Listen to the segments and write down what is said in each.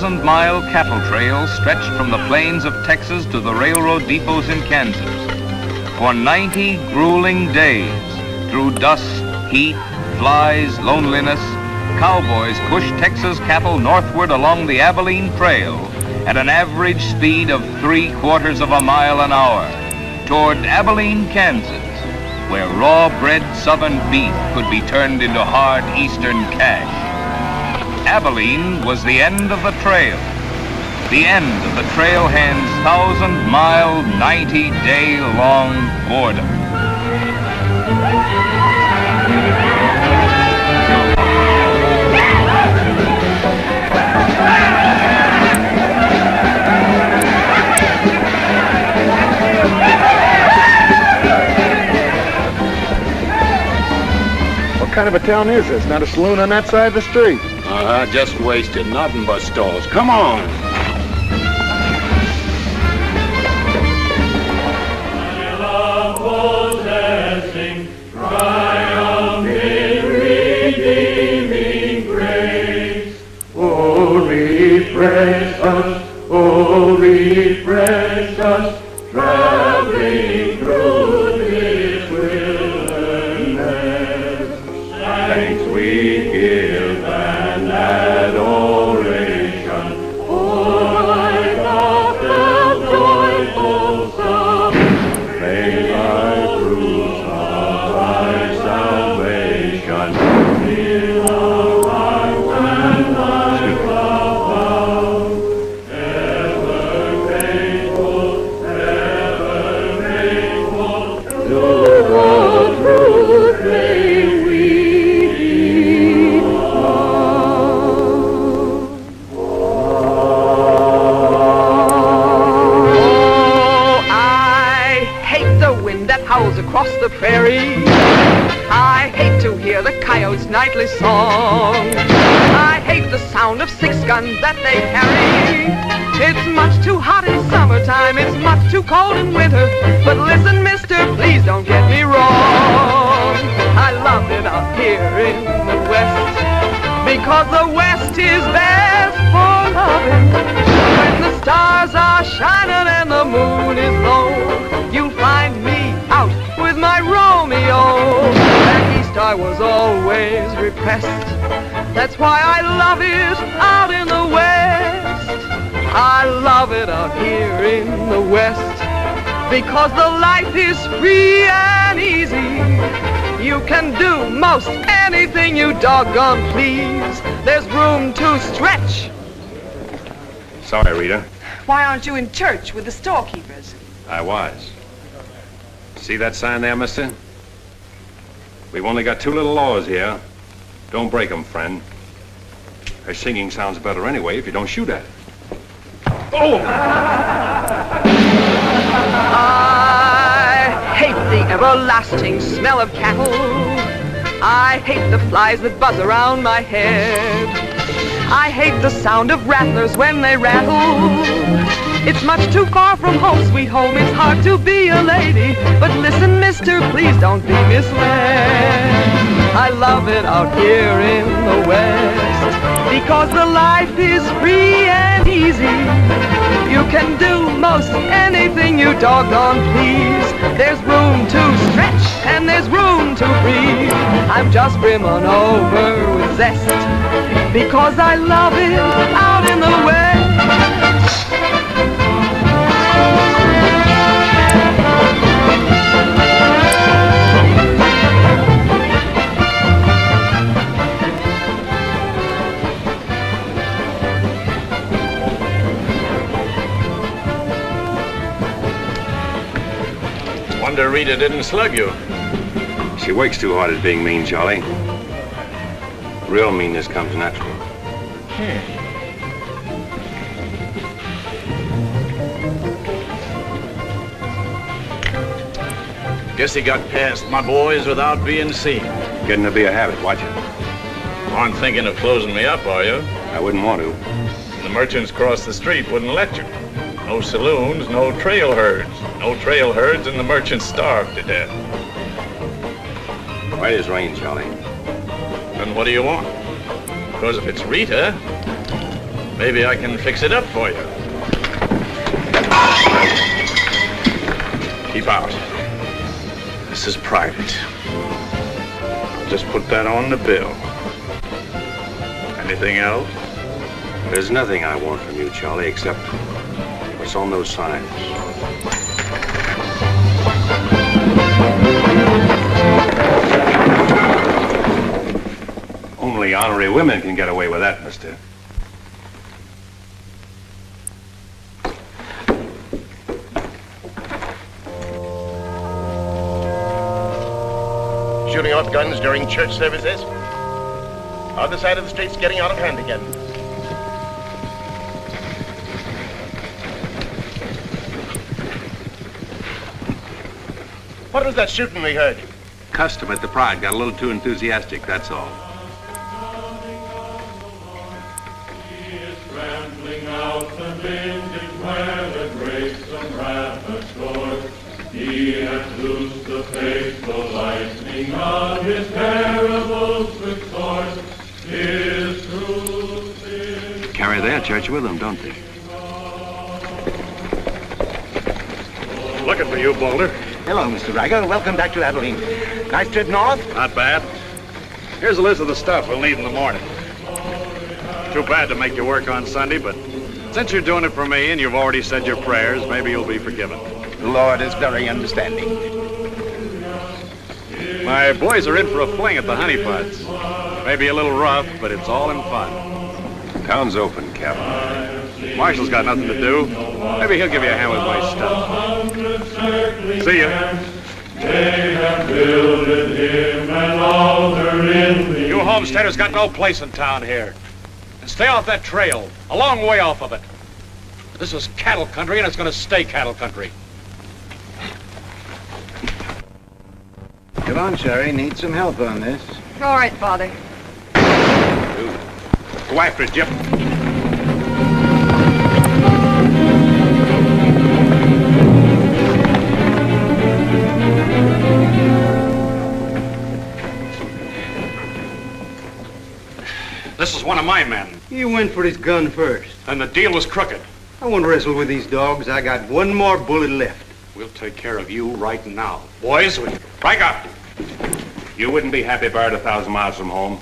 1,000-mile cattle trail stretched from the plains of Texas to the railroad depots in Kansas. For 90 grueling days, through dust, heat, flies, loneliness, cowboys pushed Texas cattle northward along the Abilene Trail at an average speed of 3/4 of a mile an hour toward Abilene, Kansas, where raw-bred southern beef could be turned into hard eastern cash. Abilene was the end of the trail, the end of the trailhand's 1,000-mile, 90-day-long boredom. What kind of a town is this? Not a saloon on that side of the street. Just wasted. Nothing but stalls. Come on. My love possessing, triumphing, redeeming grace. Oh, refresh us, oh, refresh us, traveling through this wilderness. Thanks we give and adoration, for I love the joyful song. May thy fruits of thy salvation fill our hearts and life above. Ever faithful, to the truth may we howls across the prairie. I hate to hear the coyotes' nightly song. I hate the sound of 6 guns that they carry. It's much too hot in summertime, it's much too cold in winter. But listen, mister, please don't get me wrong. I love it out here in the West, because the West is best for loving. When the stars are shining and the moon is low, you'll find me out with my Romeo. Back east I was always repressed. That's why I love it out in the West. I love it out here in the West, because the life is free and easy. You can do most anything you doggone please. There's room to stretch. Sorry, Rita. Why aren't you in church with the storekeepers? I was. See that sign there, mister? We've only got 2 little laws here. Don't break them, friend. Her singing sounds better anyway if you don't shoot at it. Oh! I hate the everlasting smell of cattle. I hate the flies that buzz around my head. I hate the sound of rattlers when they rattle. It's much too far from home, sweet home. It's hard to be a lady. But listen, mister, please don't be misled. I love it out here in the West, because the life is free and easy. You can do most anything you doggone please. There's room to stretch and there's room to breathe. I'm just brimming over with zest, because I love it out in the West. Wonder Rita didn't slug you. She works too hard at being mean, Charlie. Real meanness comes natural. Guess he got past my boys without being seen. Getting to be a habit, watch it. Aren't thinking of closing me up, are you? I wouldn't want to. The merchants across the street wouldn't let you. No saloons, no trail herds. No trail herds, and the merchants starved to death. White as rain, Charlie. Then what do you want? Because if it's Rita, Maybe I can fix it up for you. Keep out. This is private. I'll just put that on the bill. Anything else? There's nothing I want from you, Charlie, except what's on those signs. Only honorary women can get away with that, mister. Shooting off guns during church services? Other side of the street's getting out of hand again. What was that shooting we heard? Custom at the Pride got a little too enthusiastic, that's all. He is rambling out the vintage where the grapes and rabbit soars. He hath loosed the faithful lightning of his parables with swords. His truth is... Carry their church with them, don't they? Looking for you, Boulder. Hello, Mr. Riker. Welcome back to Abilene. Nice trip north? Not bad. Here's a list of the stuff we'll need in the morning. Too bad to make you work on Sunday, but since you're doing it for me and you've already said your prayers, maybe you'll be forgiven. The Lord is very understanding. My boys are in for a fling at the honeypots. Maybe a little rough, but it's all in fun. Town's open, Captain. Marshall's got nothing to do. Maybe he'll give you a hand with my stuff. See ya. They have builded him an altar in the... You homesteaders got no place in town here. And stay off that trail, a long way off of it. This is cattle country, and it's going to stay cattle country. Come on, Sherry. Need some help on this. All right, Father. Go after it, Jip. This is one of my men, He went for his gun first. and the deal was crooked. I won't wrestle with these dogs. I got one more bullet left. We'll take care of you right now. Boys, break up. You wouldn't be happy buried 1,000 miles from home.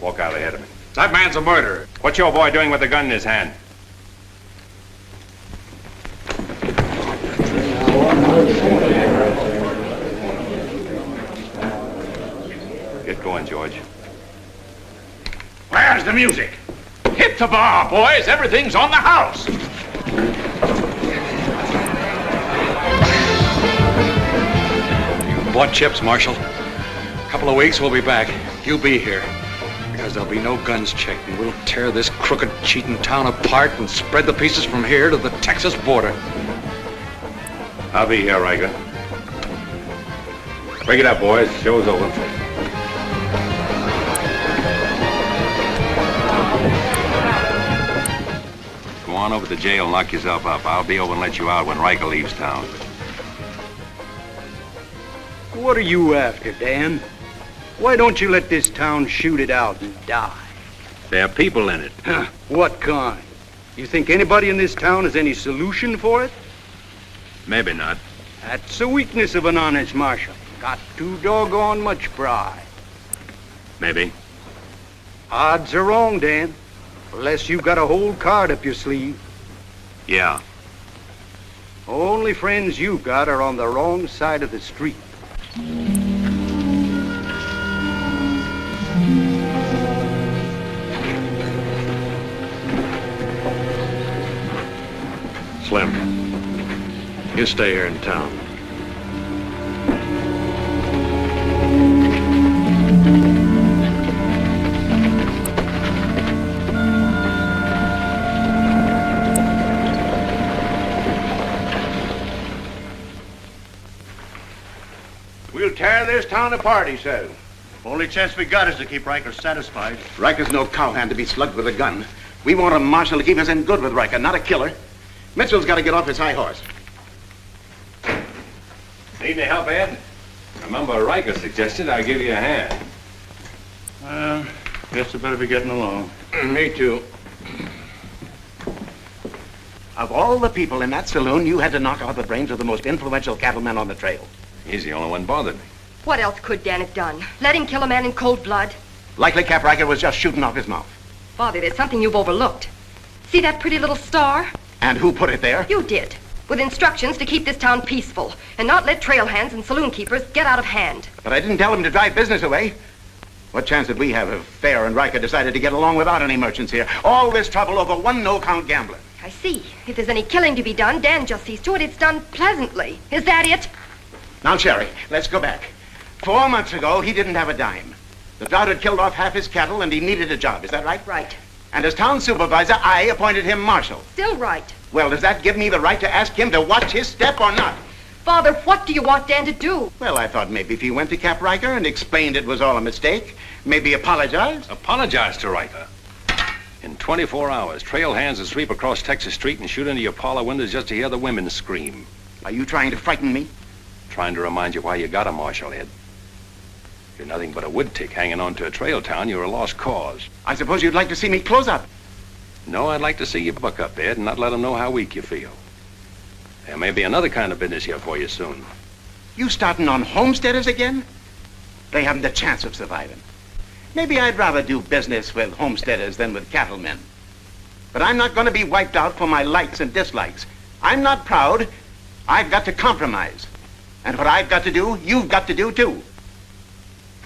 Walk out ahead of me. That man's a murderer. What's your boy doing with the gun in his hand? Get going, George. Where's the music? Hit the bar, boys. Everything's on the house. You bought chips, Marshal. A couple of weeks, we'll be back. You'll be here. Because there'll be no guns checked, and we'll tear this crooked, cheating town apart and spread the pieces from here to the Texas border. I'll be here, Riker. Break it up, boys. Show's over. Go on over to jail and lock yourself up. I'll be over and let you out when Riker leaves town. What are you after, Dan? Why don't you let this town shoot it out and die? There are people in it. Huh, what kind? You think anybody in this town has any solution for it? Maybe not. That's the weakness of an honest marshal. Got too doggone much pride. Maybe. Odds are wrong, Dan. Unless you've got a whole card up your sleeve. Yeah. Only friends you've got are on the wrong side of the street. Slim, you stay here in town. We'll tear this town apart, he says. Only chance we got is to keep Riker satisfied. Riker's no cowhand to be slugged with a gun. We want a marshal to keep us in good with Riker, not a killer. Mitchell's got to get off his high horse. Need any help, Ed? Remember, Riker suggested I give you a hand. Guess I better be getting along. Me too. Of all the people in that saloon, you had to knock out the brains of the most influential cattleman on the trail. He's the only one bothered me. What else could Dan have done? Let him kill a man in cold blood? Likely Cap Riker was just shooting off his mouth. Father, there's something you've overlooked. See that pretty little star? And who put it there? You did. With instructions to keep this town peaceful and not let trail hands and saloon keepers get out of hand. But I didn't tell him to drive business away. What chance did we have if Fair and Riker decided to get along without any merchants here? All this trouble over one no-count gambler. I see. If there's any killing to be done, Dan just sees to it it's done pleasantly. Is that it? Now, Sherry, let's go back. 4 months ago, he didn't have a dime. The drought had killed off half his cattle, and he needed a job. Is that right? Right. And as town supervisor, I appointed him marshal. Still right. Well, does that give me the right to ask him to watch his step or not? Father, what do you want Dan to do? Well, I thought maybe if he went to Cap Riker and explained it was all a mistake, maybe apologized. Apologize to Riker. In 24 hours, trail hands will sweep across Texas Street and shoot into your parlor windows just to hear the women scream. Are you trying to frighten me? Trying to remind you why you got a marshal, Ed. You're nothing but a wood tick hanging on to a trail town. You're a lost cause. I suppose you'd like to see me close up. No, I'd like to see you buck up, Ed, and not let them know how weak you feel. There may be another kind of business here for you soon. You starting on homesteaders again? They haven't a chance of surviving. Maybe I'd rather do business with homesteaders than with cattlemen. But I'm not going to be wiped out for my likes and dislikes. I'm not proud. I've got to compromise. And what I've got to do, you've got to do too.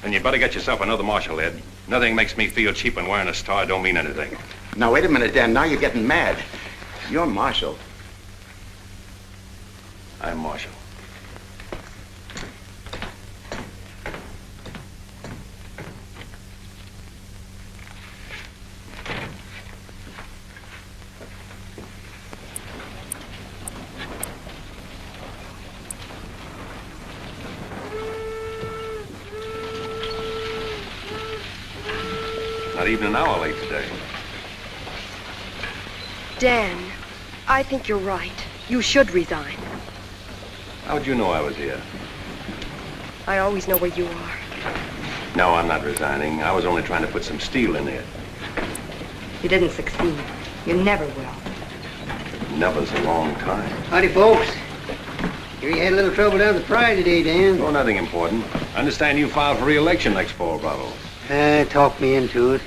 Then you better get yourself another marshal, Ed. Nothing makes me feel cheap when wearing a star don't mean anything. Now, wait a minute, Dan. Now you're getting mad. You're marshal. I'm marshal. Not even an hour late today. Dan, I think you're right. You should resign. How'd you know I was here? I always know where you are. No, I'm not resigning. I was only trying to put some steel in it. You didn't succeed. You never will. Never's a long time. Howdy, folks. Here you had a little trouble down at the Pride today, Dan. Oh, nothing important. I understand you filed for re-election next fall, Bravo. Talked me into it.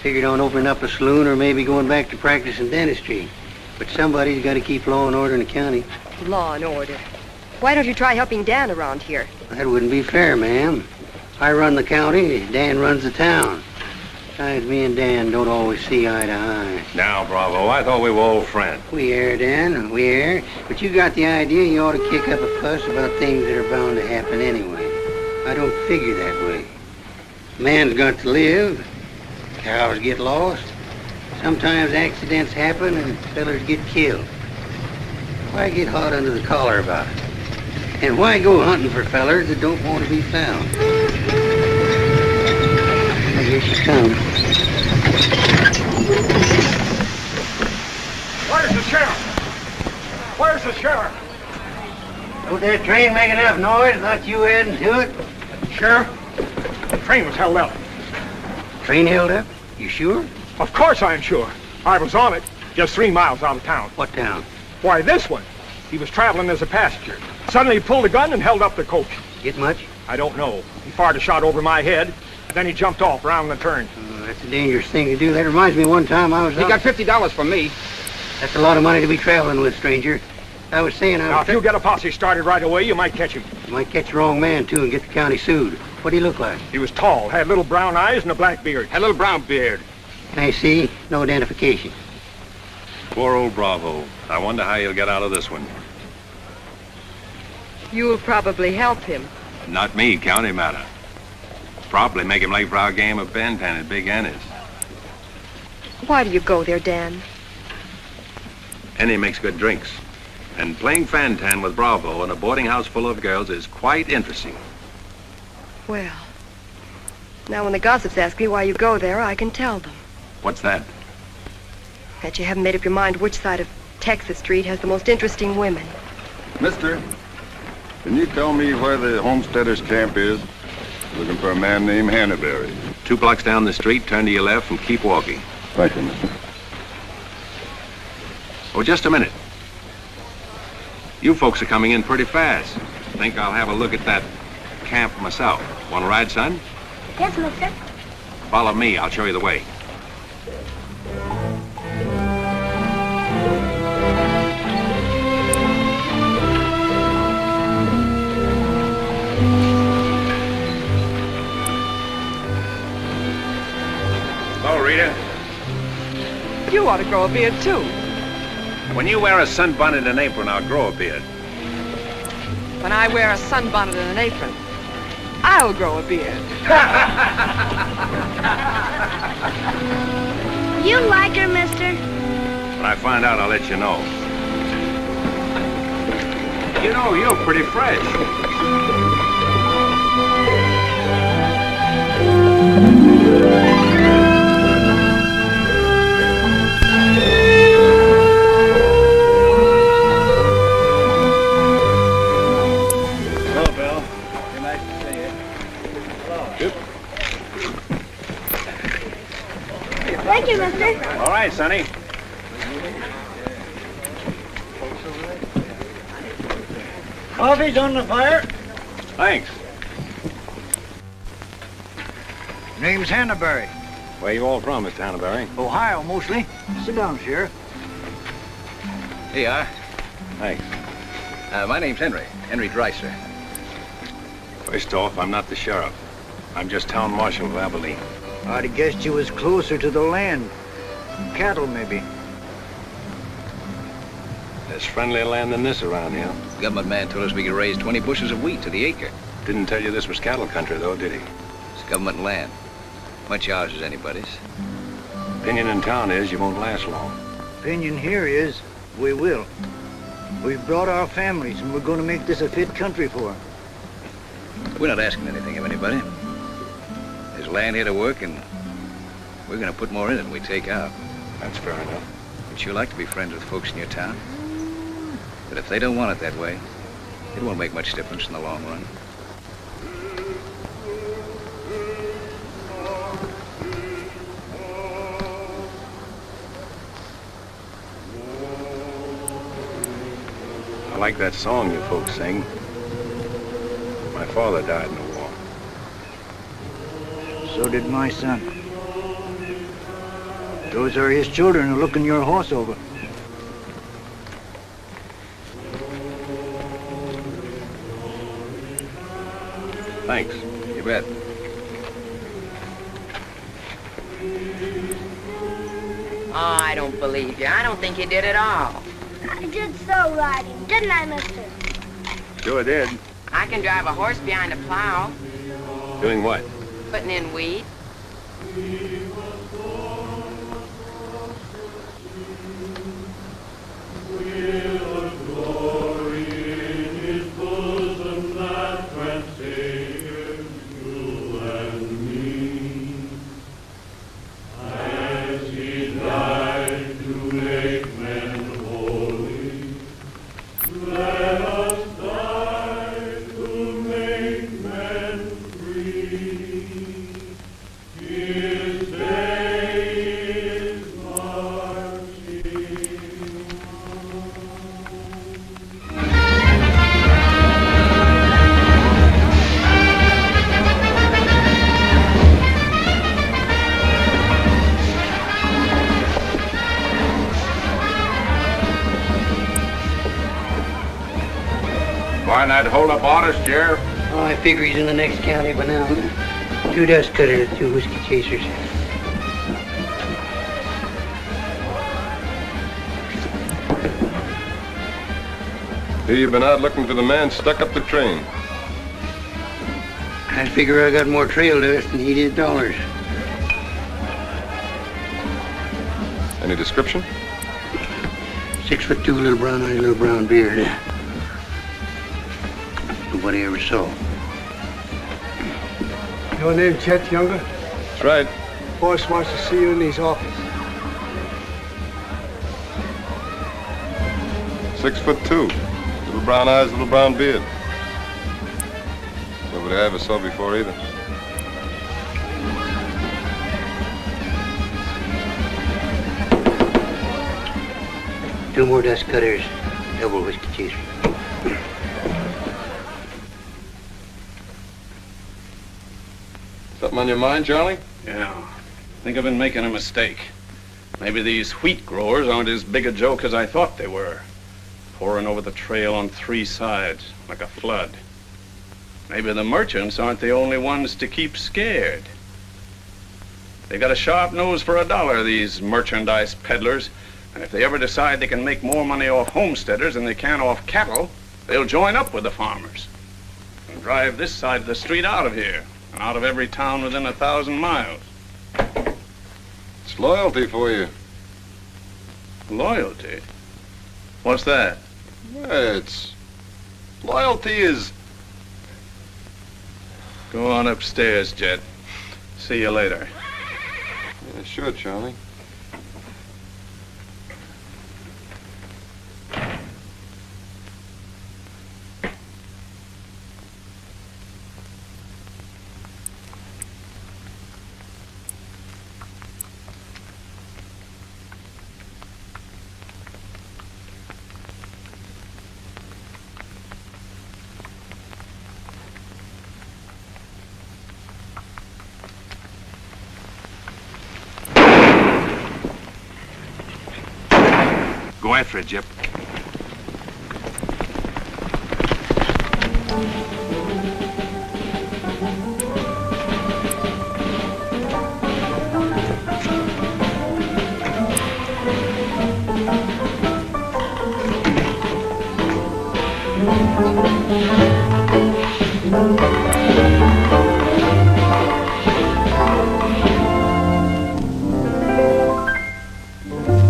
Figured on opening up a saloon or maybe going back to practice in dentistry. But somebody's got to keep law and order in the county. Law and order. Why don't you try helping Dan around here? That wouldn't be fair, ma'am. I run the county, Dan runs the town. Besides, me and Dan don't always see eye to eye. Now, Bravo, I thought we were old friends. We are, Dan, we are. But you got the idea you ought to kick up a fuss about things that are bound to happen anyway. I don't figure that way. Man's got to live. Cows get lost. Sometimes accidents happen and fellers get killed. Why get hot under the collar about it? And why go hunting for fellers that don't want to be found? I guess you come. Where's the sheriff? Where's the sheriff? Don't that train make enough noise? Not you adding to it? Sheriff, the train was held up. Train held up? You sure? Of course I'm sure. I was on it, just 3 miles out of town. What town? Why, this one. He was traveling as a passenger. Suddenly he pulled a gun and held up the coach. Get much? I don't know. He fired a shot over my head, and then he jumped off around the turn. That's a dangerous thing to do. That reminds me one time I was He got $50 from me. That's a lot of money to be traveling with, stranger. I was saying Now, if you get a posse started right away, you might catch him. You might catch the wrong man, too, and get the county sued. What'd he look like? He was tall, had little brown eyes and a black beard. Had a little brown beard. I see. No identification. Poor old Bravo. I wonder how he'll get out of this one. You'll probably help him. Not me, county matter. Probably make him late for our game of Bantan at Big Annie's. Why do you go there, Dan? Annie makes good drinks. And playing Fantan with Bravo in a boarding house full of girls is quite interesting. Well, now when the gossips ask me why you go there, I can tell them. What's that? That you haven't made up your mind which side of Texas Street has the most interesting women. Mister, can you tell me where the homesteaders' camp is? Looking for a man named Hannaberry. 2 blocks down the street, turn to your left and keep walking. Thank you, mister. Oh, just a minute. You folks are coming in pretty fast. Think I'll have a look at that camp myself. Want to ride, son? Yes, mister. Follow me. I'll show you the way. Hello, Rita. You ought to grow a beard, too. When you wear a sunbonnet and an apron, I'll grow a beard. When I wear a sunbonnet and an apron, I'll grow a beard. You like her, mister? When I find out, I'll let you know. You know, you're pretty fresh. Hello, Bill. Very nice to see you. Hello. Yep. Thank you, mister. All right, Sonny. Coffee's on the fire. Thanks. Name's Hannaberry. Where you all from, Mr. Hannaberry? Ohio, mostly. Sit down, Sheriff. Here you are. Thanks. My name's Henry Dreiser. First off, I'm not the sheriff. I'm just town marshal of Abilene. I'd have guessed you was closer to the land. Cattle, maybe. There's friendlier land than this around here. The government man told us we could raise 20 bushels of wheat to the acre. Didn't tell you this was cattle country, though, did he? It's government land. Much ours as anybody's. Opinion in town is you won't last long. Opinion here is we will. We've brought our families, and we're going to make this a fit country for 'em. We're not asking anything of anybody. There's land here to work, and we're going to put more in it than we take out. That's fair enough. Would you like to be friends with folks in your town? But if they don't want it that way, it won't make much difference in the long run. I like that song you folks sing. My father died in the war. So did my son. Those are his children who are looking your horse over. Thanks. You bet. Oh, I don't believe you. I don't think you did at all. I did so riding, didn't I, mister? Sure did. I can drive a horse behind a plow, Doing what? putting in wheat. Find that hold-up artist, Sheriff? Oh, I figure he's in the next county by now. 2 dust cutters, 2 whiskey chasers. Here you've been out looking for the man stuck up the train. I figure I got more trail dust than he did dollars. Any description? 6'2", little brown eyes, little brown beard. Nobody ever saw. Your name Chet Younger? That's right. Boss wants to see you in his office. 6'2", little brown eyes, little brown beard. Nobody I ever saw before either. 2 more dust cutters, double whiskey chaser. Something on your mind, Charlie? Yeah. I think I've been making a mistake. Maybe these wheat growers aren't as big a joke as I thought they were. Pouring over the trail on 3 sides, like a flood. Maybe the merchants aren't the only ones to keep scared. They got a sharp nose for $1, these merchandise peddlers. And if they ever decide they can make more money off homesteaders than they can off cattle, they'll join up with the farmers and drive this side of the street out of here and out of every town within 1,000 miles. It's loyalty for you. Loyalty? What's that? Loyalty is... Go on upstairs, Jet. See you later. Yeah, sure, Charlie. Go after it, Jip.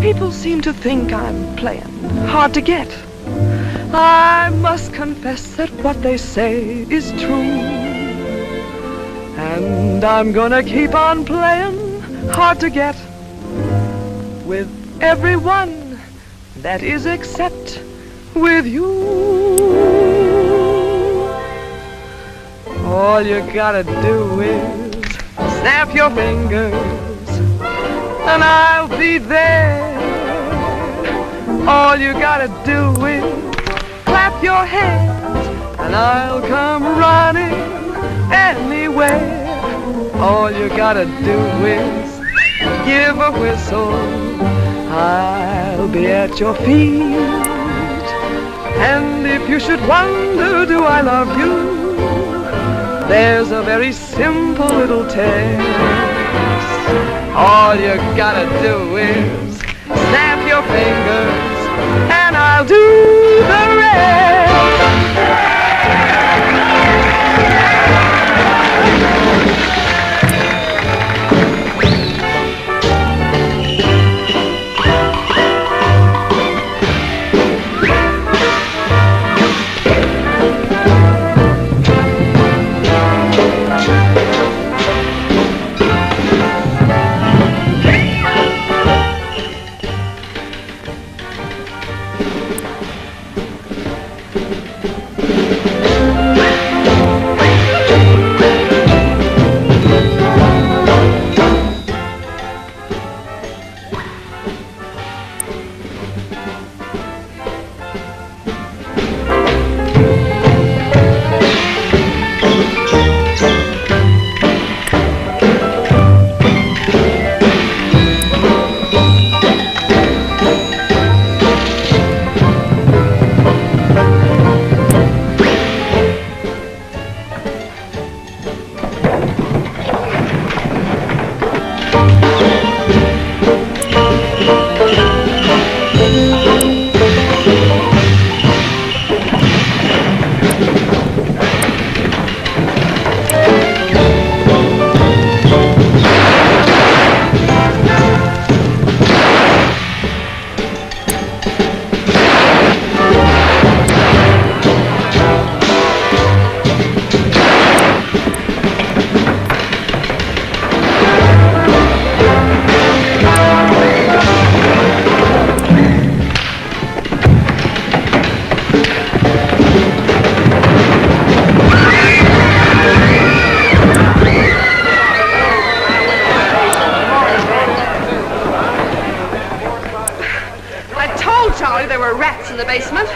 People seem to think I'm playing hard to get. I must confess that what they say is true. And I'm gonna keep on playing hard to get with everyone, that is except with you. All you gotta do is snap your fingers and I'll be there. All you gotta do is clap your hands and I'll come running anywhere. All you gotta do is give a whistle, I'll be at your feet. And if you should wonder, do I love you? There's a very simple little test. All you gotta do is snap your fingers and I'll do the rest. told Charlie there were rats in the basement.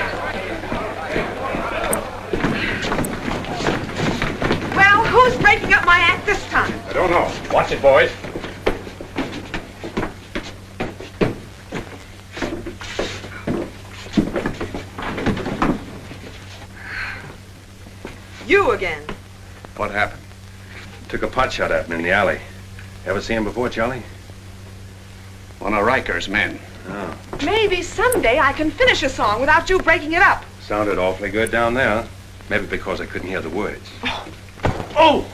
Well, who's breaking up my act this time? I don't know. Watch it, boys. You again. What happened? Took a pot shot at me in the alley. Ever see him before, Charlie? One of Riker's men. Oh. Maybe someday I can finish a song without you breaking it up. Sounded awfully good down there. Maybe because I couldn't hear the words. Oh!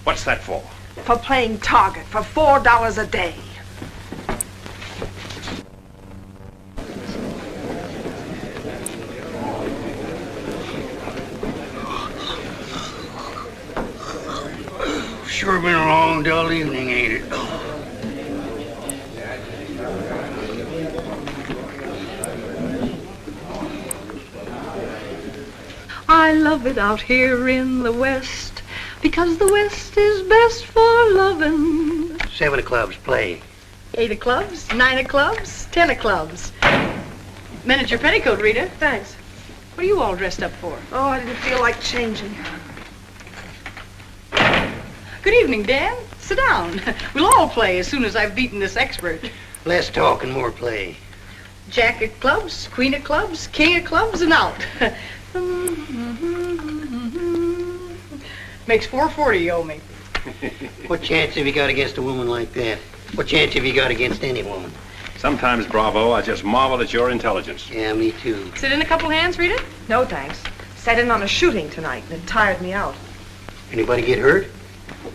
What's that for? For playing target for $4 a day. Sure been a long, dull evening, ain't it? I love it out here in the West, because the West is best for lovin'. 7 of clubs, play. 8 of clubs, 9 of clubs, 10 of clubs. Miniature petticoat, Rita. Thanks. What are you all dressed up for? Oh, I didn't feel like changing. Good evening, Dan. Sit down. We'll all play as soon as I've beaten this expert. Less talk and more play. Jack of clubs, queen of clubs, king of clubs, and out. Makes $4.40 you owe me. What chance have you got against a woman like that? What chance have you got against any woman? Sometimes, Bravo, I just marvel at your intelligence. Yeah, me too. Sit in a couple hands, Rita? No, thanks. Sat in on a shooting tonight, and it tired me out. Anybody get hurt?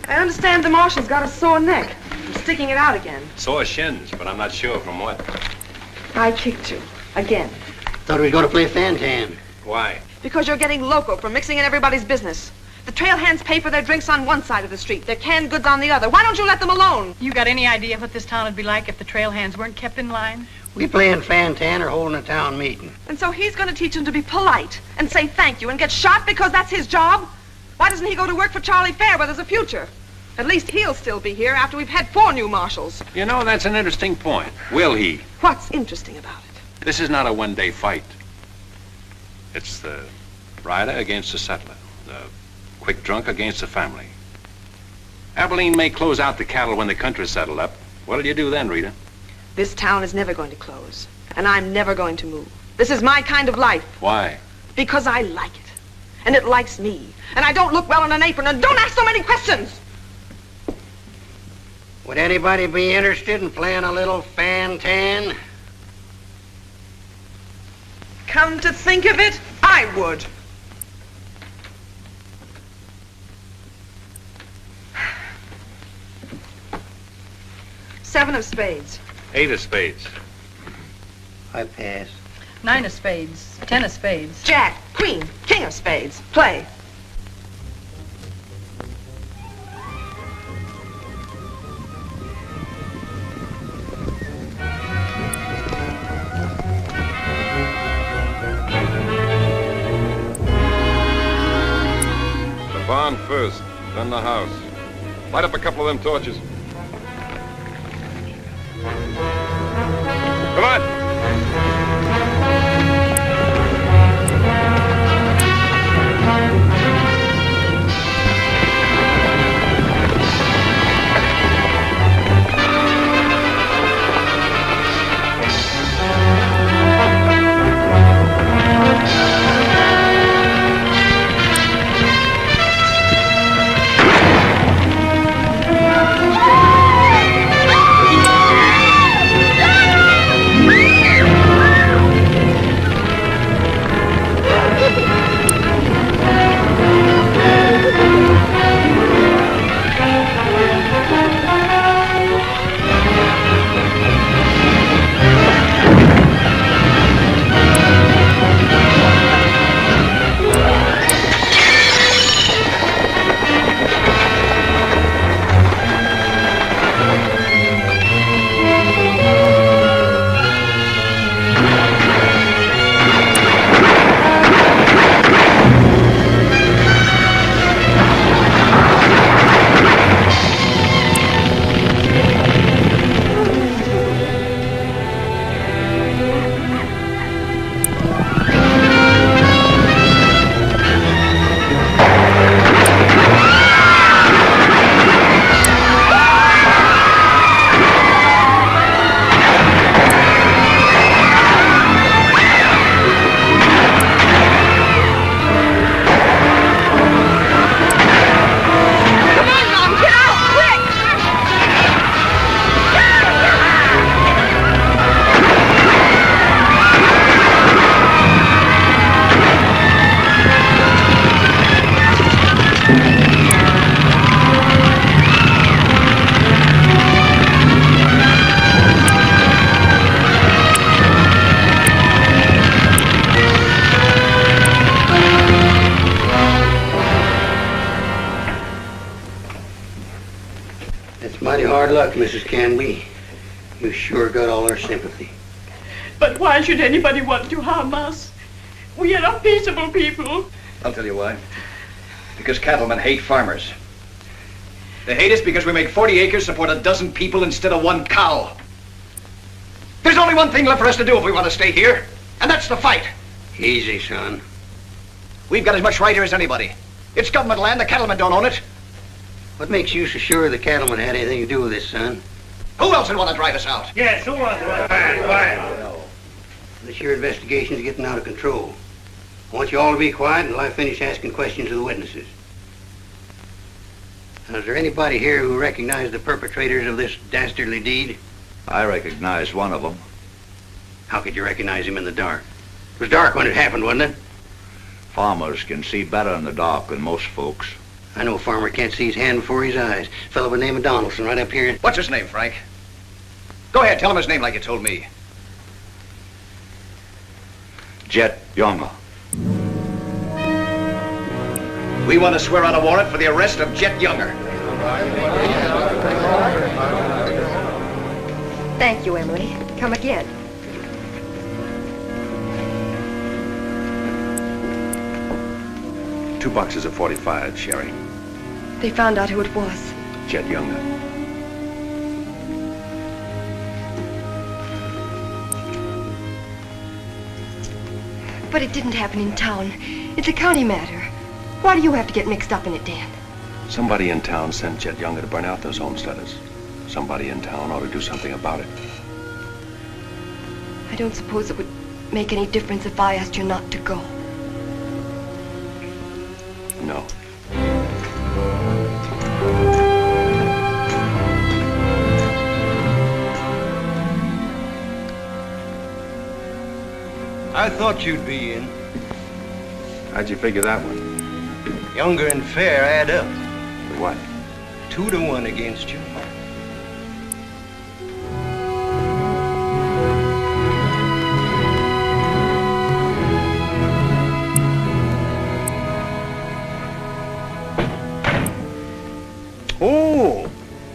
I understand the marshal's got a sore neck. I'm sticking it out again. Sore shins, but I'm not sure from what. I kicked you. Again. Thought we was going to play Fantan. Why? Because you're getting loco for mixing in everybody's business. The trail hands pay for their drinks on one side of the street, their canned goods on the other. Why don't you let them alone? You got any idea what this town would be like if the trail hands weren't kept in line? We playing Fantan or holding a town meeting. And so he's going to teach them to be polite and say thank you and get shot because that's his job? Why doesn't he go to work for Charlie Fair where there's a future? At least he'll still be here after we've had 4 new marshals. You know, that's an interesting point. Will he? What's interesting about it? This is not a one-day fight. It's the rider against the settler, the quick drunk against the family. Abilene may close out the cattle when the country's settled up. What'll you do then, Rita? This town is never going to close, and I'm never going to move. This is my kind of life. Why? Because I like it, and it likes me, and I don't look well in an apron, and don't ask so many questions! Would anybody be interested in playing a little Fantan? Come to think of it, I would. Seven of spades. 8 of spades. I pass. 9 of spades, 10 of spades. Jack, queen, king of spades. Play. The barn first, then the house. Light up a couple of them torches. Come on! Hard luck, Mrs. Canby. You sure got all our sympathy. But why should anybody want to harm us? We are a peaceable people. I'll tell you why. Because cattlemen hate farmers. They hate us because we make 40 acres support a dozen people instead of one cow. There's only one thing left for us to do if we want to stay here, and that's to fight. Easy, son. We've got as much right here as anybody. It's government land, the cattlemen don't own it. What makes you so sure the cattlemen had anything to do with this, son? Who else would want to drive us out? Yes, who wants to? This your investigation's getting out of control. I want you all to be quiet until I finish asking questions of the witnesses. Now, is there anybody here who recognized the perpetrators of this dastardly deed? I recognize one of them. How could you recognize him in the dark? It was dark when it happened, wasn't it? Farmers can see better in the dark than most folks. I know a farmer can't see his hand before his eyes. A fellow by the name of Donaldson right up here. What's his name, Frank? Go ahead, tell him his name like you told me. Jet Younger. We want to swear out a warrant for the arrest of Jet Younger. Thank you, Emily. Come again. Two boxes of 45, Sherry. They found out who it was. Jet Younger. But it didn't happen in town. It's a county matter. Why do you have to get mixed up in it, Dan? Somebody in town sent Jet Younger to burn out those homesteaders. Somebody in town ought to do something about it. I don't suppose it would make any difference if I asked you not to go. No. I thought you'd be in. How'd you figure that one? Younger and Fair add up. What? 2-1 against you. Oh,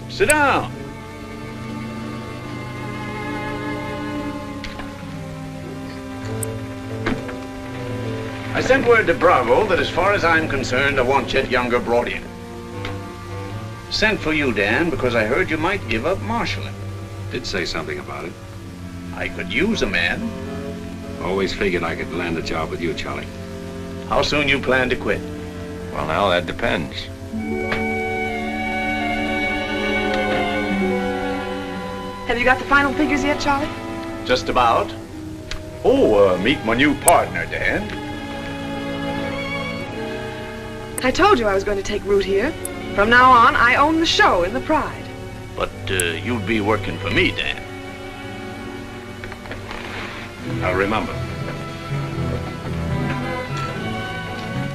sit down. I sent word to Bravo that as far as I'm concerned, I want Chet Younger brought in. Sent for you, Dan, because I heard you might give up marshalling. Did say something about it. I could use a man. Always figured I could land a job with you, Charlie. How soon you plan to quit? Well, now that depends. Have you got the final figures yet, Charlie? Just about. Oh, meet my new partner, Dan. I told you I was going to take root here. From now on, I own the show in the Pride. But you'll be working for me, Dan. I'll remember.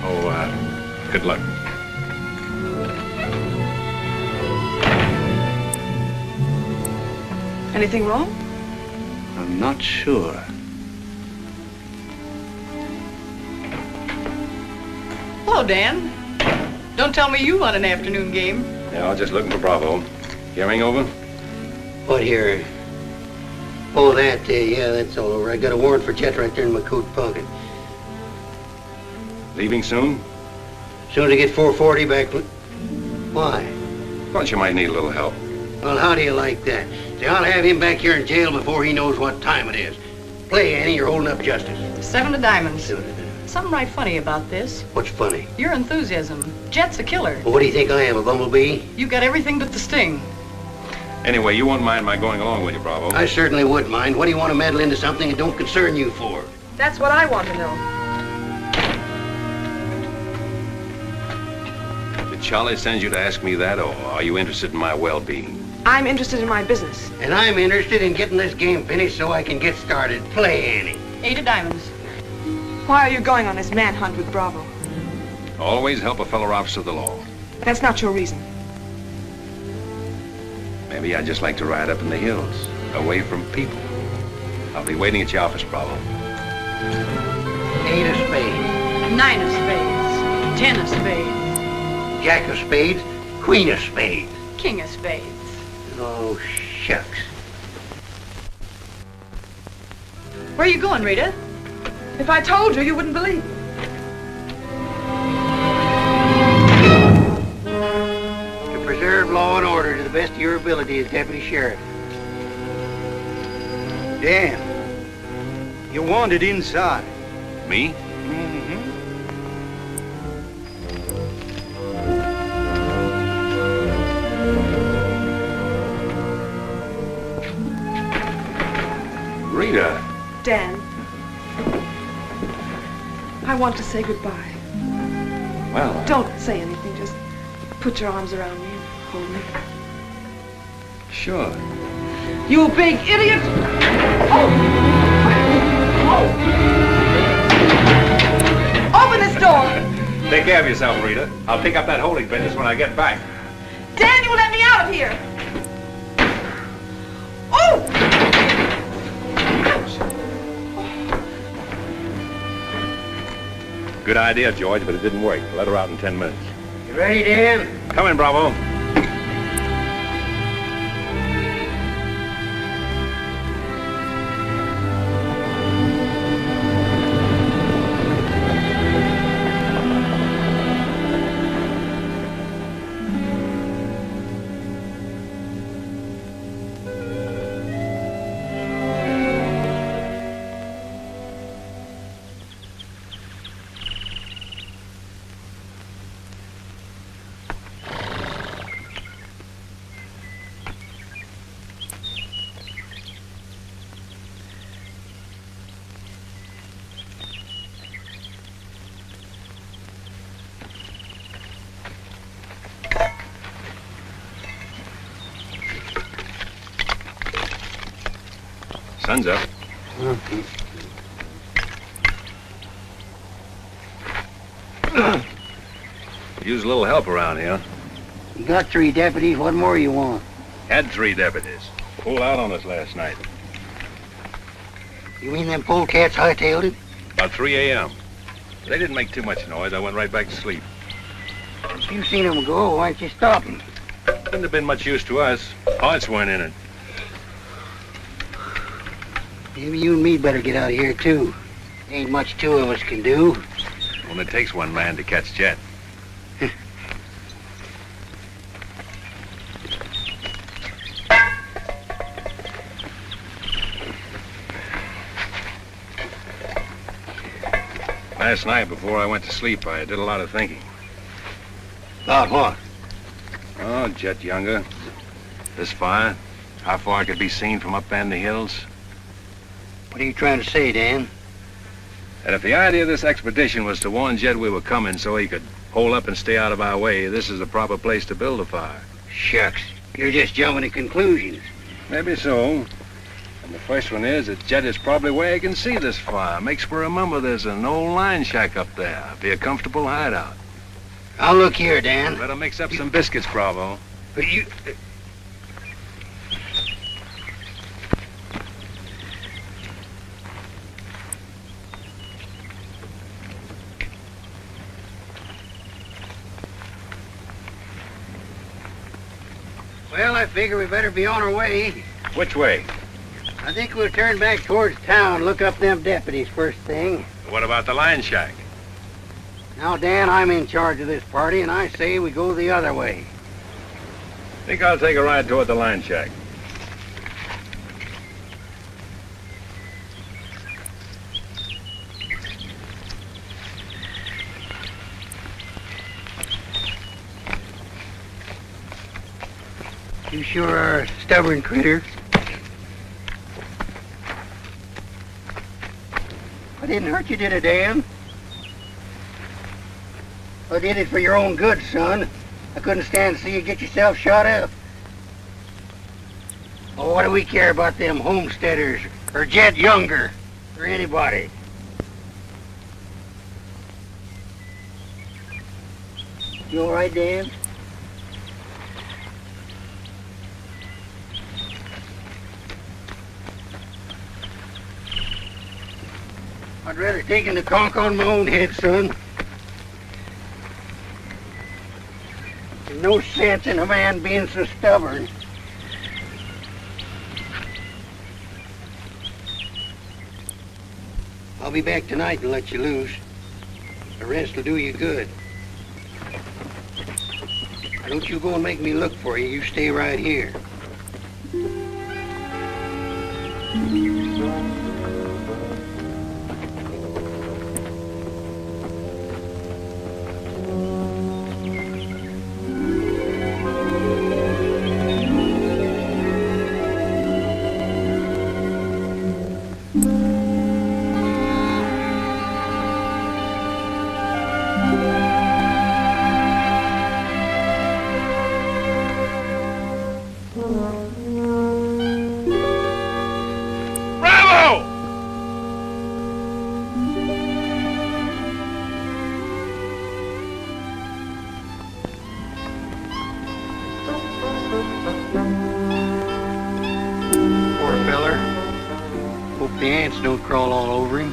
Oh, good luck. Anything wrong? I'm not sure. Hello, Dan. Don't tell me you won an afternoon game. Yeah, I was just looking for Bravo. Hearing over? What here? Oh, that, yeah, that's all over. I got a warrant for Chet right there in my coat pocket. Leaving soon? As soon as I get 440 back. Why? Thought you might need a little help. Well, how do you like that? See, I'll have him back here in jail before he knows what time it is. Play, Annie, you're holding up justice. 7 to diamonds. Something right funny about this. What's funny? Your enthusiasm. Jet's a killer. Well, what do you think I am, a bumblebee? You got everything but the sting. Anyway, you won't mind my going along with you, Bravo. I certainly would mind. What do you want to meddle into something that don't concern you for? That's what I want to know. Did Charlie send you to ask me that, or are you interested in my well-being? I'm interested in my business. And I'm interested in getting this game finished so I can get started. Play, Annie. 8 of diamonds. Why are you going on this manhunt with Bravo? Always help a fellow officer of the law. That's not your reason. Maybe I'd just like to ride up in the hills, away from people. I'll be waiting at your office, Bravo. 8 of spades. 9 of spades. 10 of spades. Jack of spades. Queen of spades. King of spades. Oh, shucks. Where are you going, Rita? If I told you, you wouldn't believe me. To preserve law and order to the best of your ability as deputy sheriff. Dan, you're wanted inside. Me? Mm-hmm. Rita. Dan, I want to say goodbye. Well, Don't say anything. Just put your arms around me and hold me. sure. You big idiot! Open this door! Take care of yourself, Rita. I'll pick up that holding business when I get back. Dan, you let me out of here! Oh! Good idea, George, but it didn't work. Let her out in 10 minutes. You ready, Dan? Come in, Bravo. Sun's up. Use a little help around here. You got 3 deputies. What more you want? Had 3 deputies. Pulled out on us last night. You mean them polecats hightailed it? About 3 a.m. They didn't make too much noise. I went right back to sleep. You seen them go. Why don't you stop them? Wouldn't have been much use to us. Parts weren't in it. Maybe you and me better get out of here, too. Ain't much 2 of us can do. Only takes 1 man to catch Jet. Last night, before I went to sleep, I did a lot of thinking. About what? Oh, Jet Younger. This fire. How far it could be seen from up in the hills. What are you trying to say, Dan? And if the idea of this expedition was to warn Jet we were coming so he could hole up and stay out of our way, this is the proper place to build a fire. Shucks. You're just jumping to conclusions. Maybe so. And the first one is that Jet is probably where he can see this fire. Makes me remember there's an old line shack up there. Be a comfortable hideout. Now look here, Dan. Better mix up some biscuits, Bravo. But you... Well, I figure we better be on our way. Which way? I think we'll turn back towards town, look up them deputies first thing. What about the line shack? Now, Dan, I'm in charge of this party, and I say we go the other way. Think I'll take a ride toward the line shack. You sure are a stubborn critter. I didn't hurt you, did I, Dan? I did it for your own good, son. I couldn't stand to see you get yourself shot up. Oh, what do we care about them homesteaders, or Jet Younger, or anybody? You all right, Dan? I'd rather taken the conk on my own head, son. There's no sense in a man being so stubborn. I'll be back tonight and let you loose. The rest will do you good. Don't you go and make me look for you. You stay right here. The ants don't crawl all over him.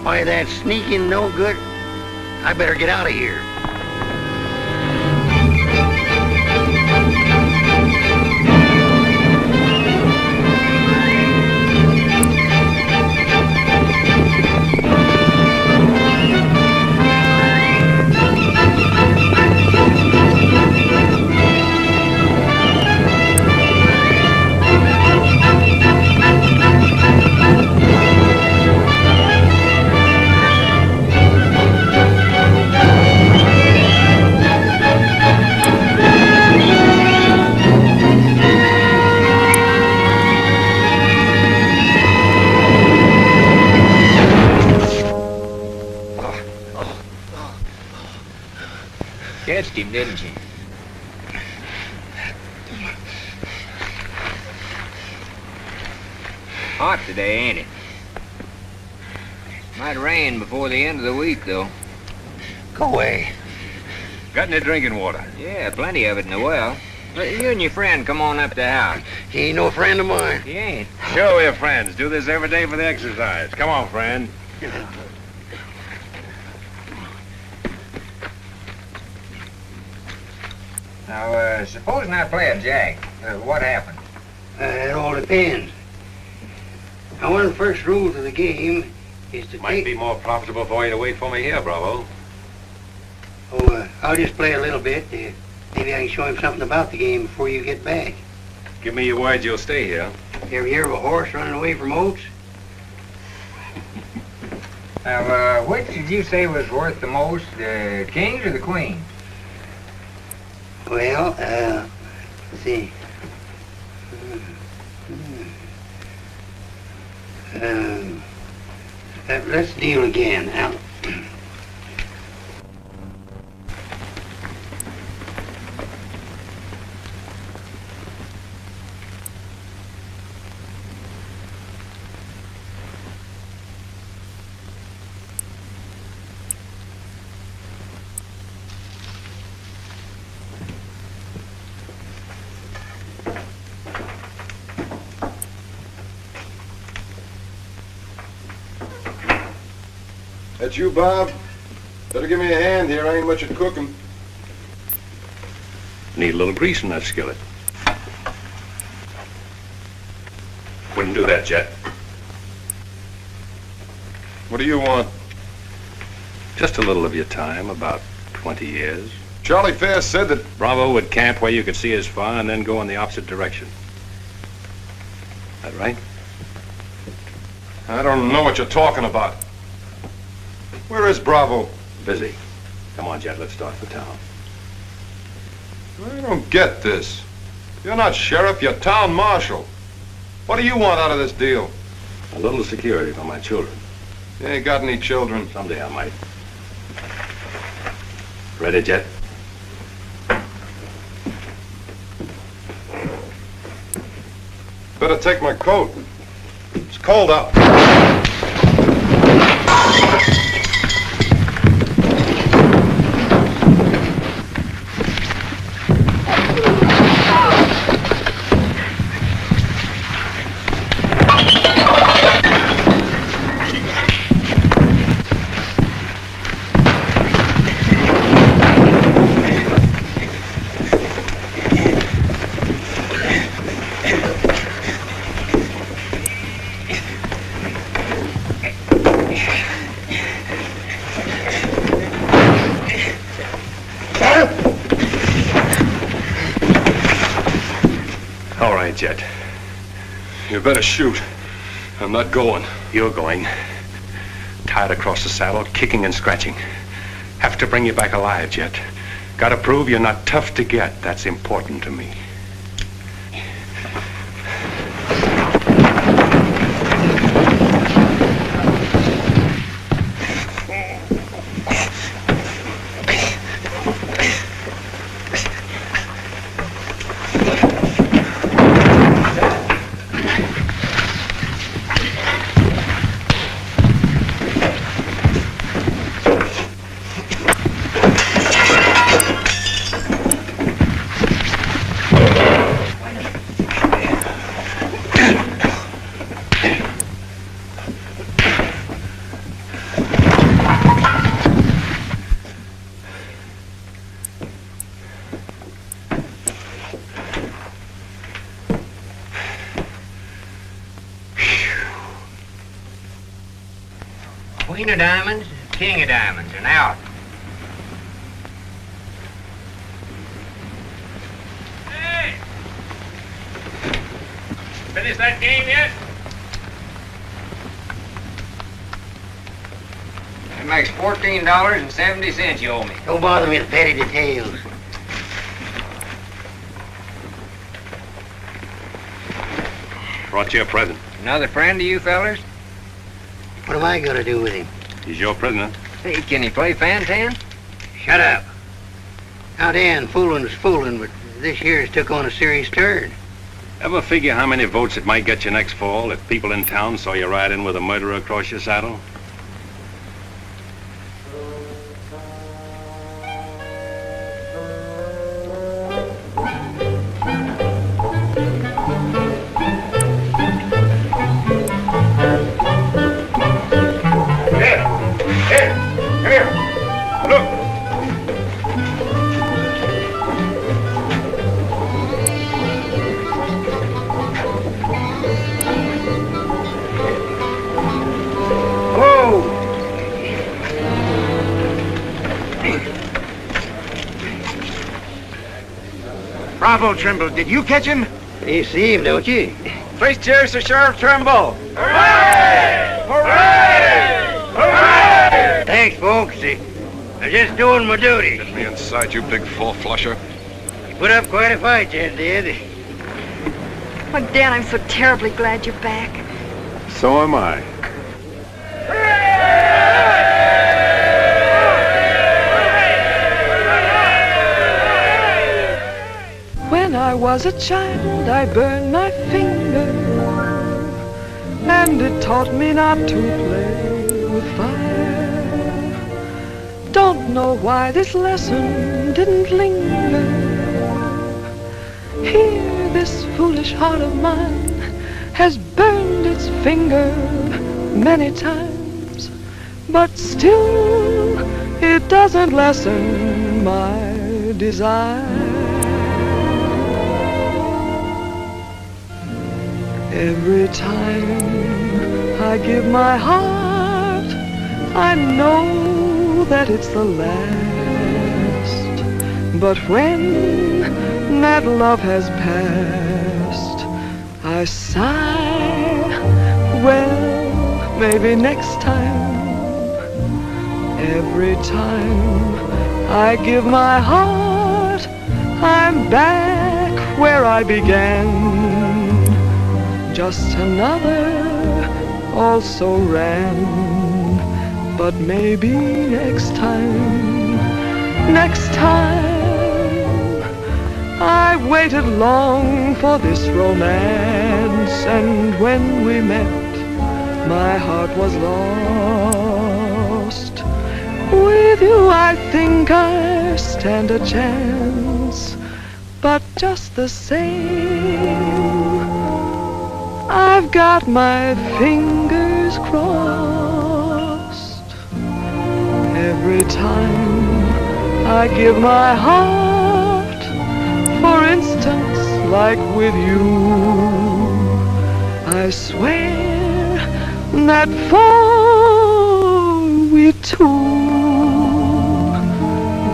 Why, that's sneaking no good. I better get out of here. Catched him, didn't you? Hot today, ain't it? Might rain before the end of the week, though. Go away. Got any drinking water? Yeah, plenty of it in the well. But you and your friend come on up to the house. He ain't no friend of mine. He ain't. Sure we're friends. Do this every day for the exercise. Come on, friend. Now, supposing I play a jack, what happened? It all depends. Now, one of the first rules of the game is to Might be more profitable for you to wait for me here, Bravo. I'll just play a little bit. Maybe I can show him something about the game before you get back. Give me your word you'll stay here. You ever hear of a horse running away from oats? Now, which did you say was worth the most, the kings or the queens? Well, let's see. Let's deal again. Now, That's you, Bob? Better give me a hand here. I ain't much at cooking. Need a little grease in that skillet. Wouldn't do that, Jet. What do you want? Just a little of your time, about 20 years. Charlie Fair said that... Bravo would camp where you could see his fire and then go in the opposite direction. That right? I don't know what you're talking about. Where is Bravo? Busy. Come on, Jet, let's start for town. I don't get this. You're not sheriff, you're town marshal. What do you want out of this deal? A little security for my children. You ain't got any children. Someday I might. Ready, Jet? Better take my coat. It's cold out. Jet. You better shoot. I'm not going. You're going. Tied across the saddle, kicking and scratching. Have to bring you back alive, Jet. Gotta prove you're not tough to get. That's important to me. Queen of diamonds, king of diamonds, and out. Hey! Finish that game yet? That makes $14.70 you owe me. Don't bother me with petty details. Brought you a present. Another friend of you fellers? What am I gonna do with him? He's your prisoner. Hey, can he play fan-tan? Shut up. Now, Dan, fooling's fooling, but this year's took on a serious turn. Ever figure how many votes it might get you next fall if people in town saw you ride in with a murderer across your saddle? Bravo, Trimble. Did you catch him? You see him, don't you? Three cheers to Sheriff Trimble. Hooray! Hooray! Hooray! Thanks, folks. I'm just doing my duty. Get me inside, you big four-flusher. You put up quite a fight, Jet did. Oh, Dan, I'm so terribly glad you're back. So am I. When I was a child, I burned my finger, and it taught me not to play with fire. Don't know why this lesson didn't linger. Here, this foolish heart of mine has burned its finger many times, but still it doesn't lessen my desire. Every time I give my heart, I know that it's the last. But when that love has passed, I sigh, well, maybe next time. Every time I give my heart, I'm back where I began. Just another also ran, but maybe next time, I waited long for this romance, and when we met, my heart was lost. With you I think I stand a chance, but just the same, I've got my fingers crossed. Every time I give my heart, for instance, like with you, I swear that for we two,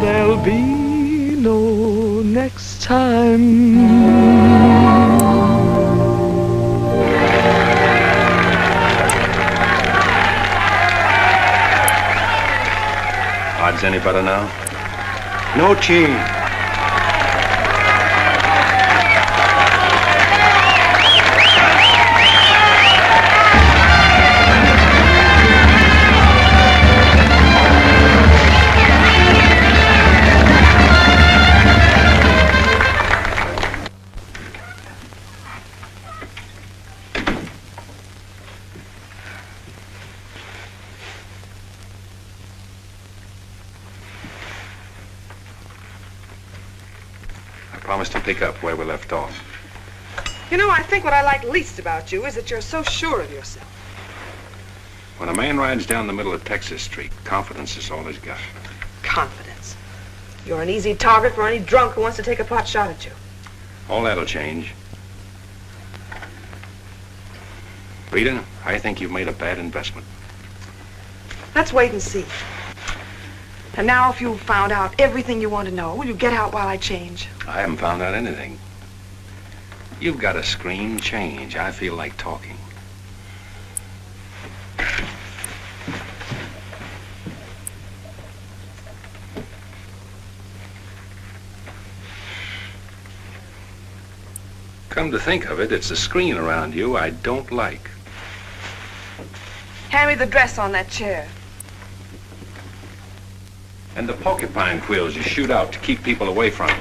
there'll be no next time. odds any better now? No change. I promised to pick up where we left off. You know, I think what I like least about you is that you're so sure of yourself. When a man rides down the middle of Texas Street, confidence is all he's got. Confidence. You're an easy target for any drunk who wants to take a pot shot at you. All that'll change. Rita, I think you've made a bad investment. Let's wait and see. And now if you've found out everything you want to know, will you get out while I change? I haven't found out anything. You've got to scream change. I feel like talking. Come to think of it, it's the screen around you I don't like. Hand me the dress on that chair. And the porcupine quills you shoot out to keep people away from you.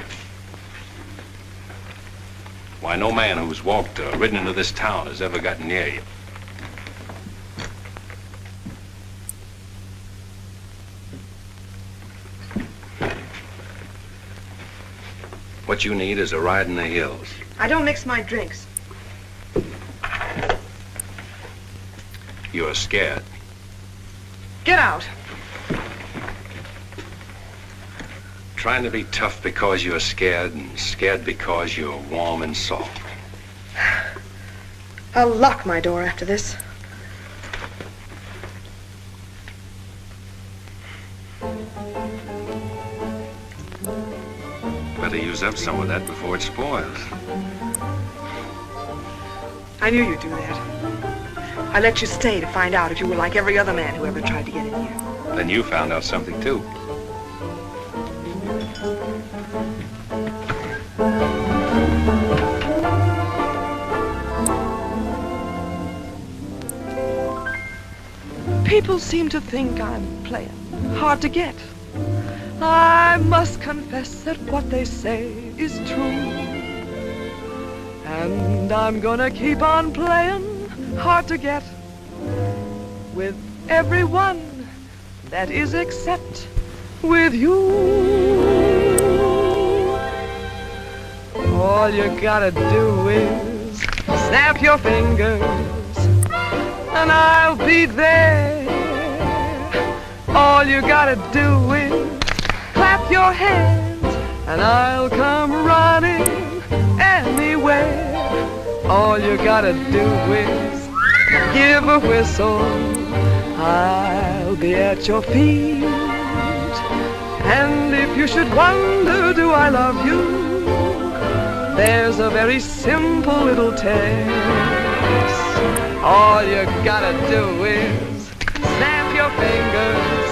Why, no man who's walked or ridden into this town has ever gotten near you. What you need is a ride in the hills. I don't mix my drinks. You're scared. Get out. Trying to be tough because you're scared, and scared because you're warm and soft. I'll lock my door after this. Better use up some of that before it spoils. I knew you'd do that. I let you stay to find out if you were like every other man who ever tried to get in here. Then you found out something, too. People seem to think I'm playing hard to get. I must confess that what they say is true. And I'm gonna keep on playing hard to get with everyone that is except with you. All you gotta do is snap your fingers and I'll be there. All you gotta do is clap your hands and I'll come running anywhere. All you gotta do is give a whistle. I'll be at your feet. And if you should wonder, do I love you? There's a very simple little test. All you gotta do is snap your fingers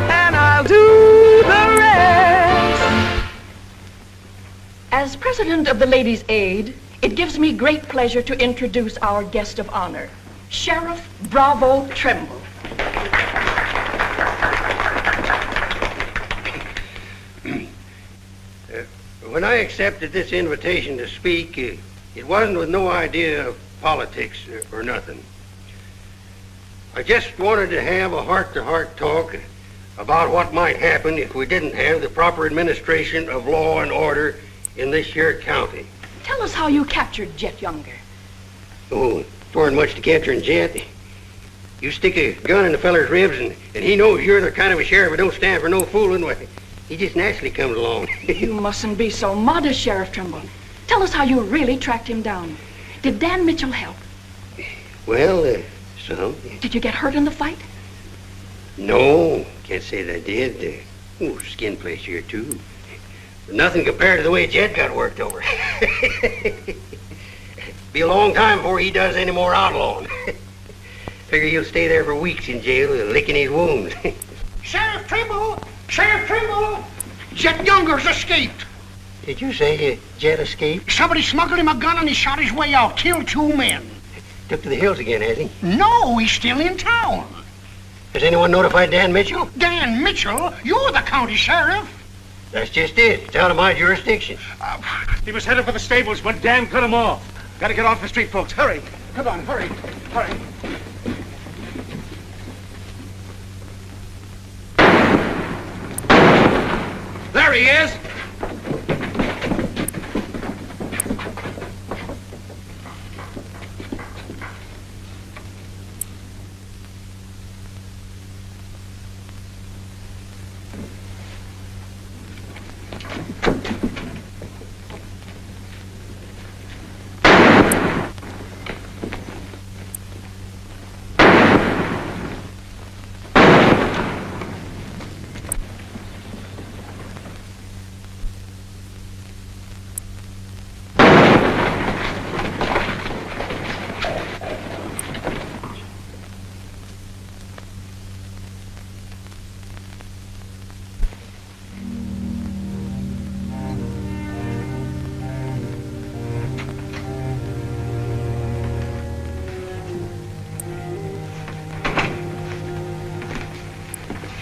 and I'll do the rest. As president of the Ladies' Aid, it gives me great pleasure to introduce our guest of honor, Sheriff Bravo Trimble. When I accepted this invitation to speak, it wasn't with no idea of politics or nothing. I just wanted to have a heart-to-heart talk about what might happen if we didn't have the proper administration of law and order in this here county. Tell us how you captured Jet Younger. Oh, it weren't much to capturing Jet. You stick a gun in the feller's ribs and he knows you're the kind of a sheriff who don't stand for no fooling. Well, he just naturally comes along. You mustn't be so modest, Sheriff Trimble. Tell us how you really tracked him down. Did Dan Mitchell help? Well, some. Did you get hurt in the fight? No, can't say that I did. Skin place here, too. Nothing compared to the way Jet got worked over. Be a long time before he does any more outlawing. Figure he'll stay there for weeks in jail, licking his wounds. Sheriff Trimble, Sheriff Trimble! Jet Younger's escaped. Did you say Jet escaped? Somebody smuggled him a gun and he shot his way out. Killed 2 men. Took to the hills again, has he? No, he's still in town. Has anyone notified Dan Mitchell? Dan Mitchell? You're the county sheriff. That's just it. It's out of my jurisdiction. He was headed for the stables, but Dan cut him off. Gotta get off the street, folks. Hurry. Come on, hurry. Hurry. There he is!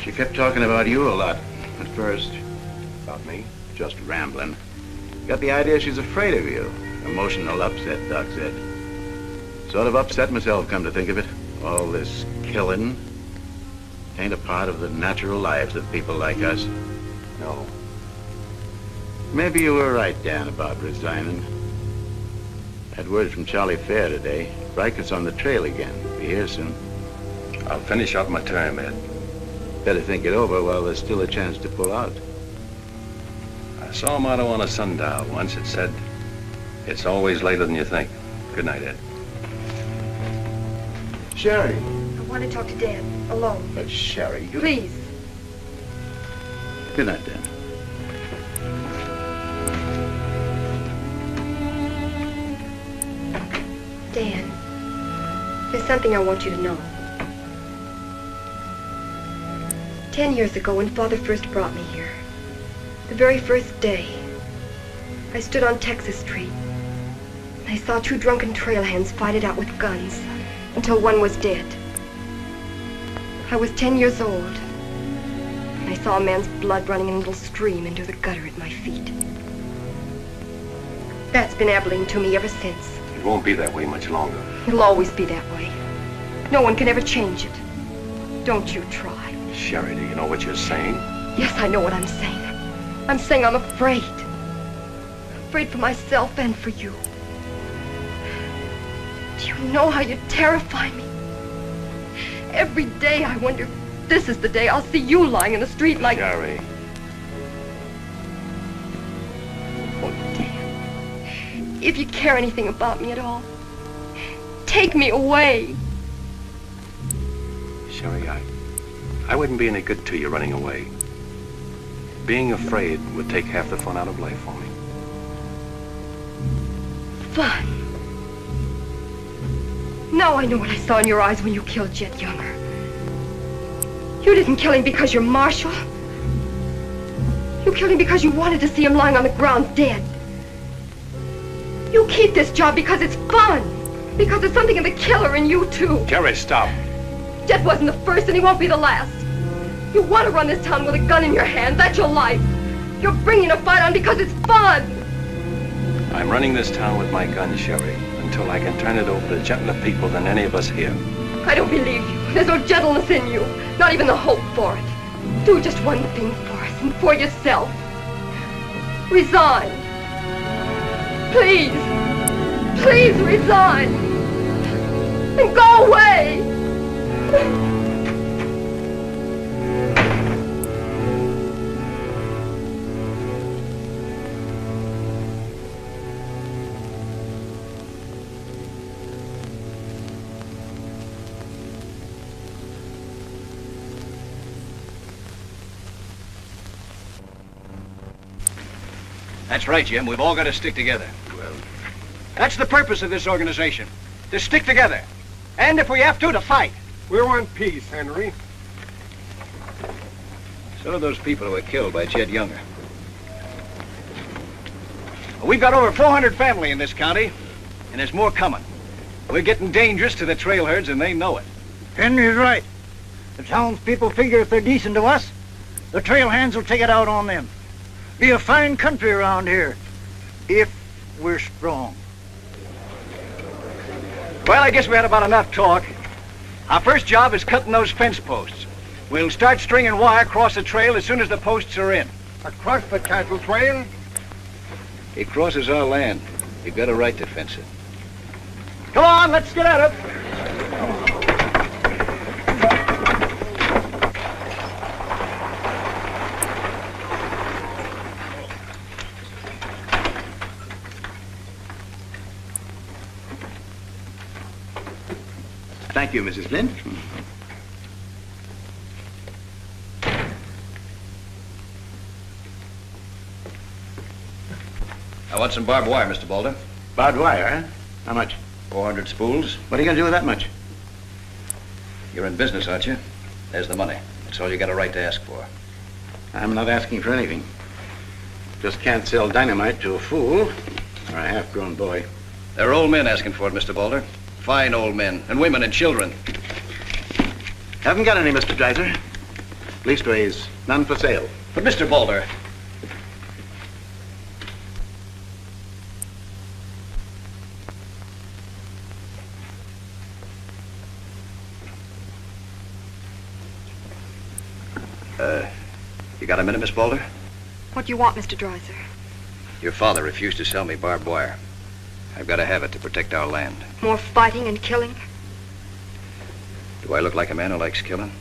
She kept talking about you a lot at first. About me? Just rambling. Got the idea she's afraid of you. Emotional upset, Doc said. Sort of upset myself, come to think of it. All this killing ain't a part of the natural lives of people like us. No. Maybe you were right, Dan, about resigning. Had word from Charlie Fair today. Reichert's on the trail again. Be here soon. I'll finish out my term, Ed. Better think it over while there's still a chance to pull out. I saw a motto on a sundial once. It said, "It's always later than you think." Good night, Ed. Sherry. I want to talk to Dad, alone. But Sherry, you... Please. Good night, Dan. Dan, there's something I want you to know. 10 years ago, when Father first brought me here, the very first day, I stood on Texas Street, and I saw 2 drunken trail hands fight it out with guns until one was dead. I was 10 years old, and I saw a man's blood running in a little stream into the gutter at my feet. That's been Abilene to me ever since. It won't be that way much longer. It'll always be that way. No one can ever change it. Don't you try. Sherry, do you know what you're saying? Yes, I know what I'm saying. I'm saying I'm afraid. Afraid for myself and for you. Do you know how you terrify me? Every day I wonder if this is the day I'll see you lying in the street like... Sherry. Oh, Dan. If you care anything about me at all, take me away. Sherry, I wouldn't be any good to you running away. Being afraid would take half the fun out of life for me. Fun. Now I know what I saw in your eyes when you killed Jet Younger. You didn't kill him because you're Marshal. You killed him because you wanted to see him lying on the ground dead. You keep this job because it's fun. Because there's something in the killer in you, too. Jerry, stop. Jet wasn't the first and he won't be the last. You want to run this town with a gun in your hand. That's your life. You're bringing a fight on because it's fun. I'm running this town with my gun, Sherry, until I can turn it over to gentler people than any of us here. I don't believe you. There's no gentleness in you. Not even the hope for it. Do just one thing for us and for yourself. Resign. Please. Please resign. And go away. That's right, Jim. We've all got to stick together. Well, that's the purpose of this organization. To stick together. And if we have to fight. We want peace, Henry. So do those people who were killed by Chet Younger. We've got over 400 family in this county, and there's more coming. We're getting dangerous to the trail herds, and they know it. Henry's right. The townspeople figure if they're decent to us, the trail hands will take it out on them. Be a fine country around here, if we're strong. Well, I guess we had about enough talk. Our first job is cutting those fence posts. We'll start stringing wire across the trail as soon as the posts are in. Across the cattle trail? It crosses our land. You've got a right to fence it. Come on, let's get at it. Thank you, Mrs. Flint. I want some barbed wire, Mr. Boulder. Barbed wire, huh? How much? 400 spools. What are you going to do with that much? You're in business, aren't you? There's the money. That's all you got a right to ask for. I'm not asking for anything. Just can't sell dynamite to a fool or a half-grown boy. There are old men asking for it, Mr. Boulder. Fine old men, and women and children. Haven't got any, Mr. Dreiser. Leastways, none for sale. But, Mr. Boulder, you got a minute, Miss Boulder? What do you want, Mr. Dreiser? Your father refused to sell me barbed wire. I've got to have it to protect our land. More fighting and killing? Do I look like a man who likes killing?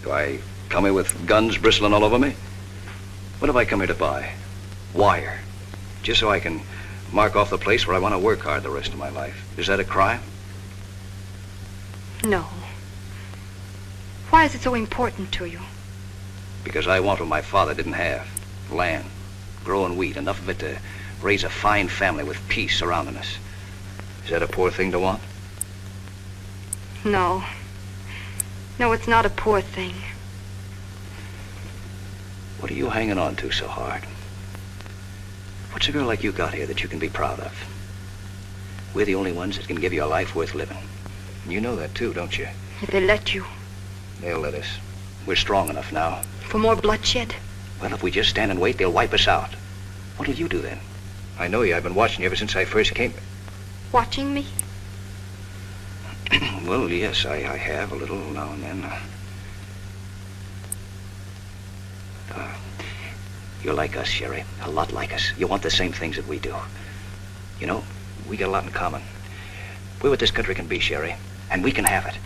Do I come here with guns bristling all over me? What have I come here to buy? Wire. Just so I can mark off the place where I want to work hard the rest of my life. Is that a crime? No. Why is it so important to you? Because I want what my father didn't have. Land. Growing wheat. Enough of it to raise a fine family with peace surrounding us. Is that a poor thing to want? No. No, it's not a poor thing. What are you hanging on to so hard? What's a girl like you got here that you can be proud of? We're the only ones that can give you a life worth living. And you know that too, don't you? If they let you. They'll let us. We're strong enough now. For more bloodshed? Well, if we just stand and wait, they'll wipe us out. What'll you do then? I know you. I've been watching you ever since I first came. Watching me? Well, yes, I have a little now and then. You're like us, Sherry. A lot like us. You want the same things that we do. You know, we got a lot in common. We're what this country can be, Sherry, and we can have it.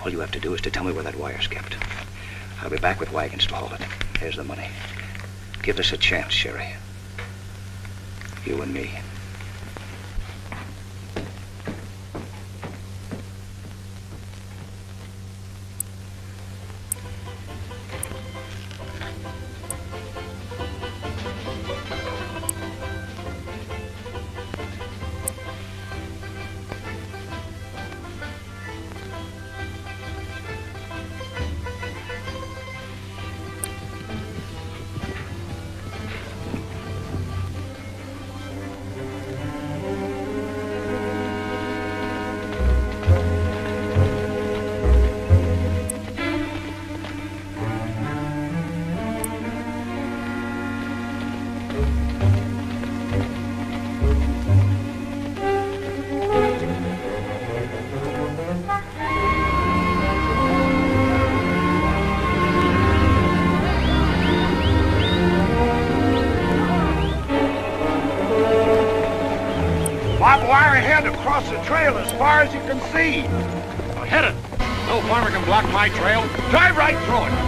All you have to do is to tell me where that wire's kept. I'll be back with wagons to haul it. Here's the money. Give us a chance, Sherry. You and me. Barbed wire ahead across the trail as far as you can see. Now hit it. No farmer can block my trail. Drive right through it.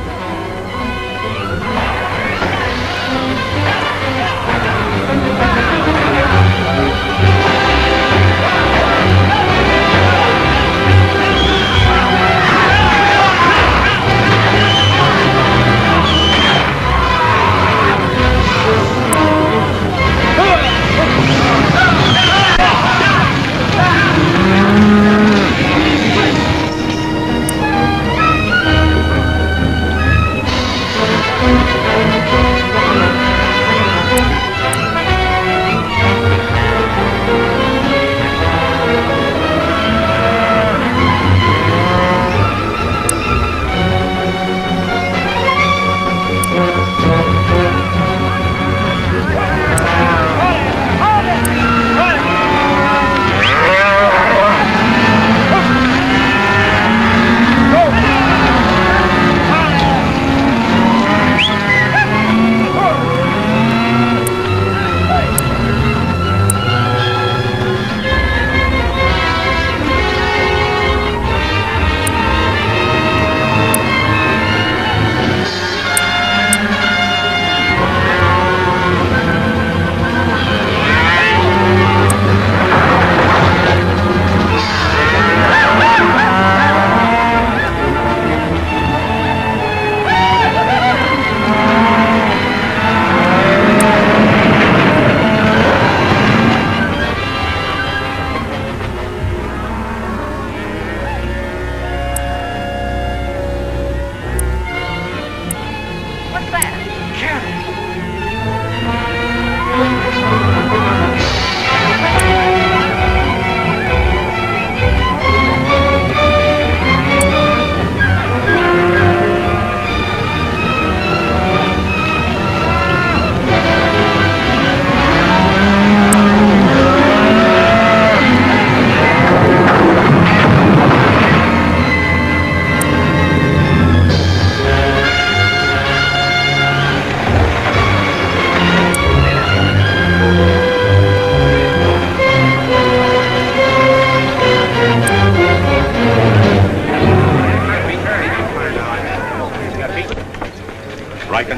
Riker?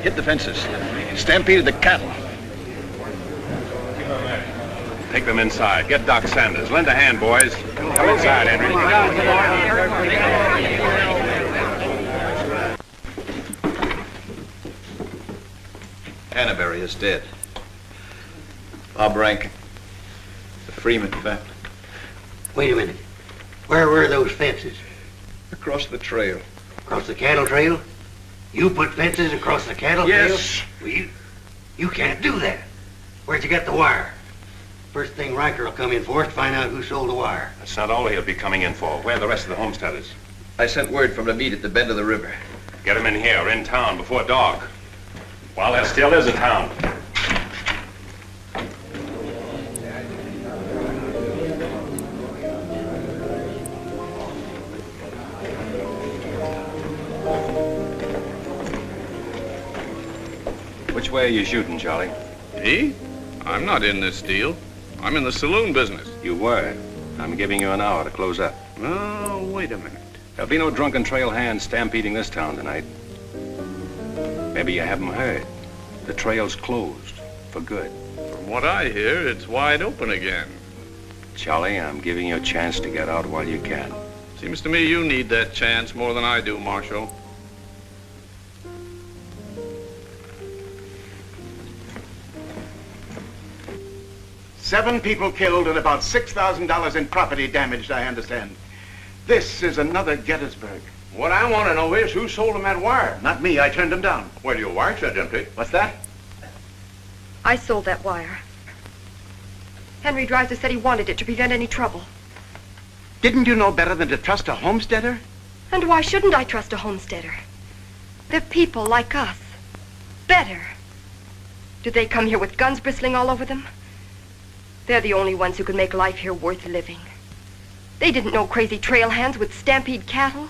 Hit the fences. Stampeded the cattle. Take them inside. Get Doc Sanders. Lend a hand, boys. Come inside, Henry. Hannaberry is dead. Bob Rankin. The Freeman family. Wait a minute. Where were those fences? Across the trail. Across the cattle trail? You put fences across the cattle Yes. trail? Well, you can't do that. Where'd you get the wire? First thing Riker will come in for is to find out who sold the wire. That's not all he'll be coming in for. Where are the rest of the homesteaders? I sent word from the meet at the bend of the river. Get them in here, in town, before dark. While there still is a town. Which way are you shooting, Charlie? Me? I'm not in this deal. I'm in the saloon business. You were. I'm giving you an hour to close up. Oh, wait a minute. There'll be no drunken trail hands stampeding this town tonight. Maybe you haven't heard. The trail's closed for good. From what I hear, it's wide open again. Charlie, I'm giving you a chance to get out while you can. Seems to me you need that chance more than I do, Marshal. Seven people killed and about $6,000 in property damaged, I understand. This is another Gettysburg. What I want to know is who sold him that wire? Not me, I turned him down. Well, your wire said empty. What's that? I sold that wire. Henry Dreiser said he wanted it to prevent any trouble. Didn't you know better than to trust a homesteader? And why shouldn't I trust a homesteader? They're people like us. Better. Do they come here with guns bristling all over them? They're the only ones who can make life here worth living. They didn't know crazy trail hands would stampede cattle.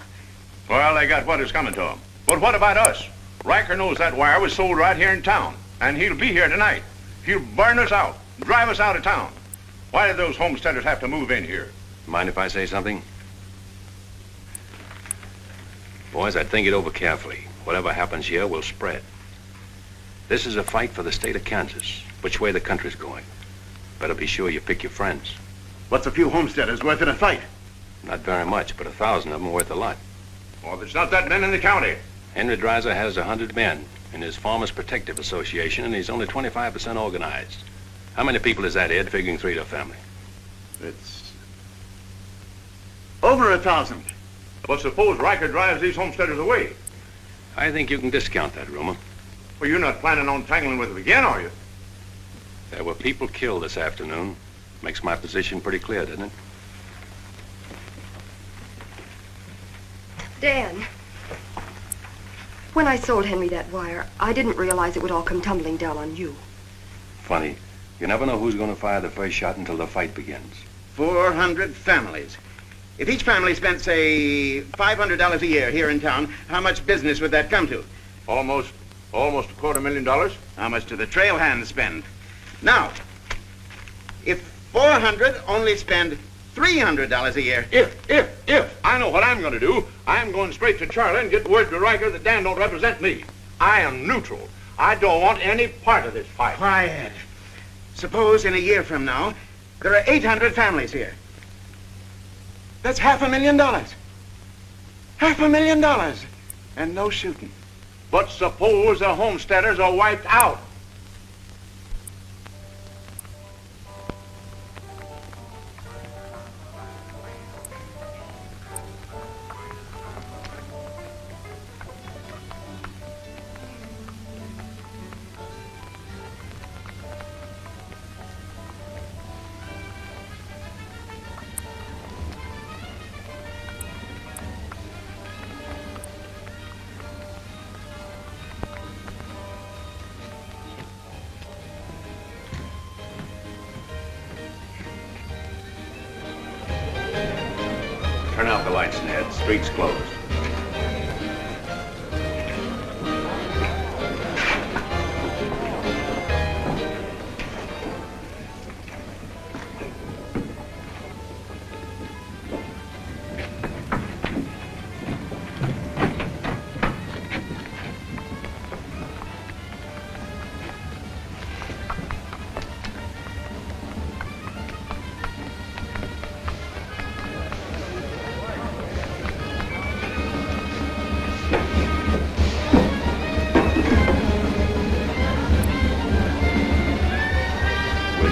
Well, they got what is coming to them. But what about us? Riker knows that wire was sold right here in town, and he'll be here tonight. He'll burn us out, drive us out of town. Why did those homesteaders have to move in here? Mind if I say something? Boys, I'd think it over carefully. Whatever happens here will spread. This is a fight for the state of Kansas, which way the country's going. Better be sure you pick your friends. What's a few homesteaders worth in a fight? Not very much, but 1,000 of them are worth a lot. Well, there's not that many in the county. Henry Dreiser has 100 men in his Farmers Protective Association, and he's only 25% organized. How many people is that, Ed, figuring 3 to a family? It's over 1,000. But suppose Riker drives these homesteaders away. I think you can discount that rumor. Well, you're not planning on tangling with them again, are you? There were people killed this afternoon. Makes my position pretty clear, doesn't it? Dan, when I sold Henry that wire, I didn't realize it would all come tumbling down on you. Funny. You never know who's going to fire the first shot until the fight begins. 400 families. If each family spent, say, $500 a year here in town, how much business would that come to? Almost $250,000. How much do the trail hands spend? Now, if 400 only spend $300 a year. If I know what I'm going to do, I'm going straight to Charlie and get word to Riker that Dan don't represent me. I am neutral. I don't want any part of this fight. Quiet. Suppose in a year from now, there are 800 families here. That's $500,000. $500,000. And no shooting. But suppose the homesteaders are wiped out. Turn out the lights, Ned. Street's closed.